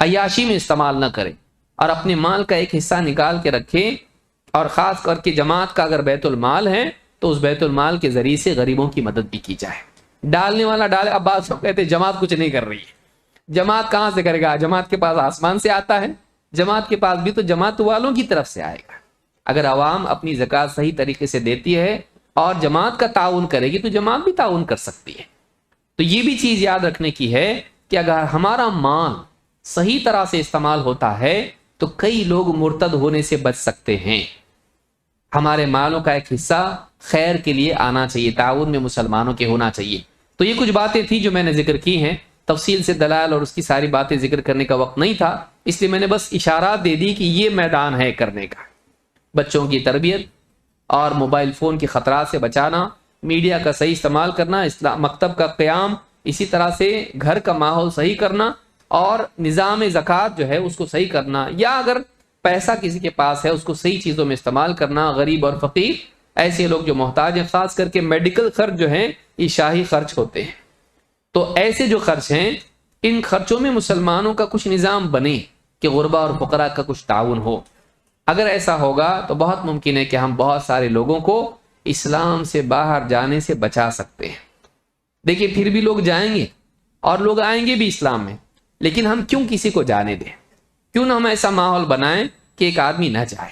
عیاشی میں استعمال نہ کریں۔ اور اپنے مال کا ایک حصہ نکال کے رکھے، اور خاص کر کے جماعت کا اگر بیت المال ہے تو اس بیت المال کے ذریعے سے غریبوں کی مدد بھی کی جائے۔ ڈالنے والا ڈالے۔ اب بعض لوگ کہتے ہیں جماعت کچھ نہیں کر رہی ہے، جماعت کہاں سے کرے گا؟ جماعت کے پاس آسمان سے آتا ہے، جماعت کے پاس بھی تو جماعت والوں کی طرف سے آئے گا۔ اگر عوام اپنی زکوٰۃ صحیح طریقے سے دیتی ہے اور جماعت کا تعاون کرے گی تو جماعت بھی تعاون کر سکتی ہے۔ تو یہ بھی چیز یاد رکھنے کی ہے کہ اگر ہمارا مال صحیح طرح سے استعمال ہوتا ہے تو کئی لوگ مرتد ہونے سے بچ سکتے ہیں۔ ہمارے مالوں کا ایک حصہ خیر کے لیے آنا چاہیے، تعاون میں مسلمانوں کے ہونا چاہیے۔ تو یہ کچھ باتیں تھیں جو میں نے ذکر کی ہیں، تفصیل سے دلائل اور اس کی ساری باتیں ذکر کرنے کا وقت نہیں تھا، اس لیے میں نے بس اشارات دے دی کہ یہ میدان ہے کرنے کا۔ بچوں کی تربیت اور موبائل فون کے خطرات سے بچانا، میڈیا کا صحیح استعمال کرنا، مکتب کا قیام، اسی طرح سے گھر کا ماحول صحیح کرنا، اور نظام زکوٰۃ جو ہے اس کو صحیح کرنا، یا اگر پیسہ کسی کے پاس ہے اس کو صحیح چیزوں میں استعمال کرنا۔ غریب اور فقیر، ایسے لوگ جو محتاج ہیں، خاص کر کے میڈیکل خرچ جو ہیں یہ شاہی خرچ ہوتے ہیں، تو ایسے جو خرچ ہیں ان خرچوں میں مسلمانوں کا کچھ نظام بنے کہ غربا اور فقراء کا کچھ تعاون ہو۔ اگر ایسا ہوگا تو بہت ممکن ہے کہ ہم بہت سارے لوگوں کو اسلام سے باہر جانے سے بچا سکتے ہیں۔ دیکھیے پھر بھی لوگ جائیں گے اور لوگ آئیں گے بھی اسلام میں، لیکن ہم کیوں کسی کو جانے دیں؟ کیوں نہ ہم ایسا ماحول بنائیں کہ ایک آدمی نہ جائے؟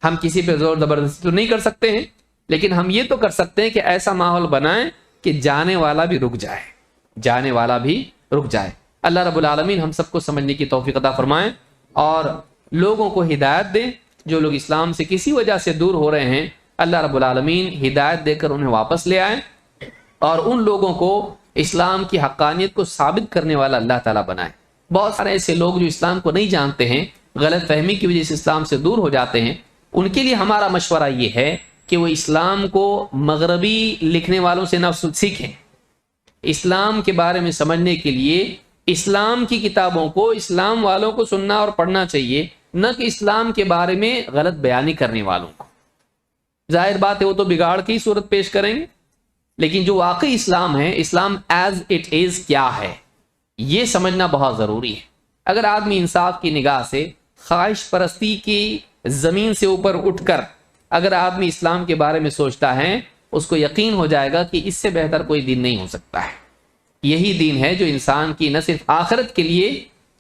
ہم کسی پہ زور زبردستی تو نہیں کر سکتے ہیں، لیکن ہم یہ تو کر سکتے ہیں کہ ایسا ماحول بنائیں کہ جانے والا بھی رک جائے، جانے والا بھی رک جائے۔ اللہ رب العالمین ہم سب کو سمجھنے کی توفیق عطا فرمائیں اور لوگوں کو ہدایت دیں۔ جو لوگ اسلام سے کسی وجہ سے دور ہو رہے ہیں، اللہ رب العالمین ہدایت دے کر انہیں واپس لے آئیں، اور ان لوگوں کو اسلام کی حقانیت کو ثابت کرنے والا اللہ تعالیٰ بنائے۔ بہت سارے ایسے لوگ جو اسلام کو نہیں جانتے ہیں، غلط فہمی کی وجہ سے اسلام سے دور ہو جاتے ہیں، ان کے لیے ہمارا مشورہ یہ ہے کہ وہ اسلام کو مغربی لکھنے والوں سے نہ سیکھیں۔ اسلام کے بارے میں سمجھنے کے لیے اسلام کی کتابوں کو اسلام والوں کو سننا اور پڑھنا چاہیے، نہ کہ اسلام کے بارے میں غلط بیانی کرنے والوں کو۔ ظاہر بات ہے وہ تو بگاڑ کی صورت پیش کریں گے، لیکن جو واقعی اسلام ہے، اسلام ایز اٹ از کیا ہے، یہ سمجھنا بہت ضروری ہے۔ اگر آدمی انصاف کی نگاہ سے خواہش پرستی کی زمین سے اوپر اٹھ کر اگر آدمی اسلام کے بارے میں سوچتا ہے، اس کو یقین ہو جائے گا کہ اس سے بہتر کوئی دین نہیں ہو سکتا ہے۔ یہی دین ہے جو انسان کی نہ صرف آخرت کے لیے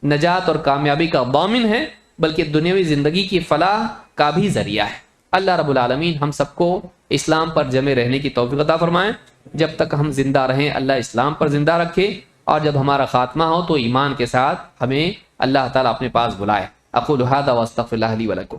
نجات اور کامیابی کا ضامن ہے، بلکہ دنیاوی زندگی کی فلاح کا بھی ذریعہ ہے۔ اللہ رب العالمین ہم سب کو اسلام پر جمے رہنے کی توفیق عطا فرمائیں۔ جب تک ہم زندہ رہیں اللہ اسلام پر زندہ رکھے، اور جب ہمارا خاتمہ ہو تو ایمان کے ساتھ ہمیں اللہ تعالیٰ اپنے پاس بلائے۔ اقول ھذا واستغفر اللہ لی ولکم۔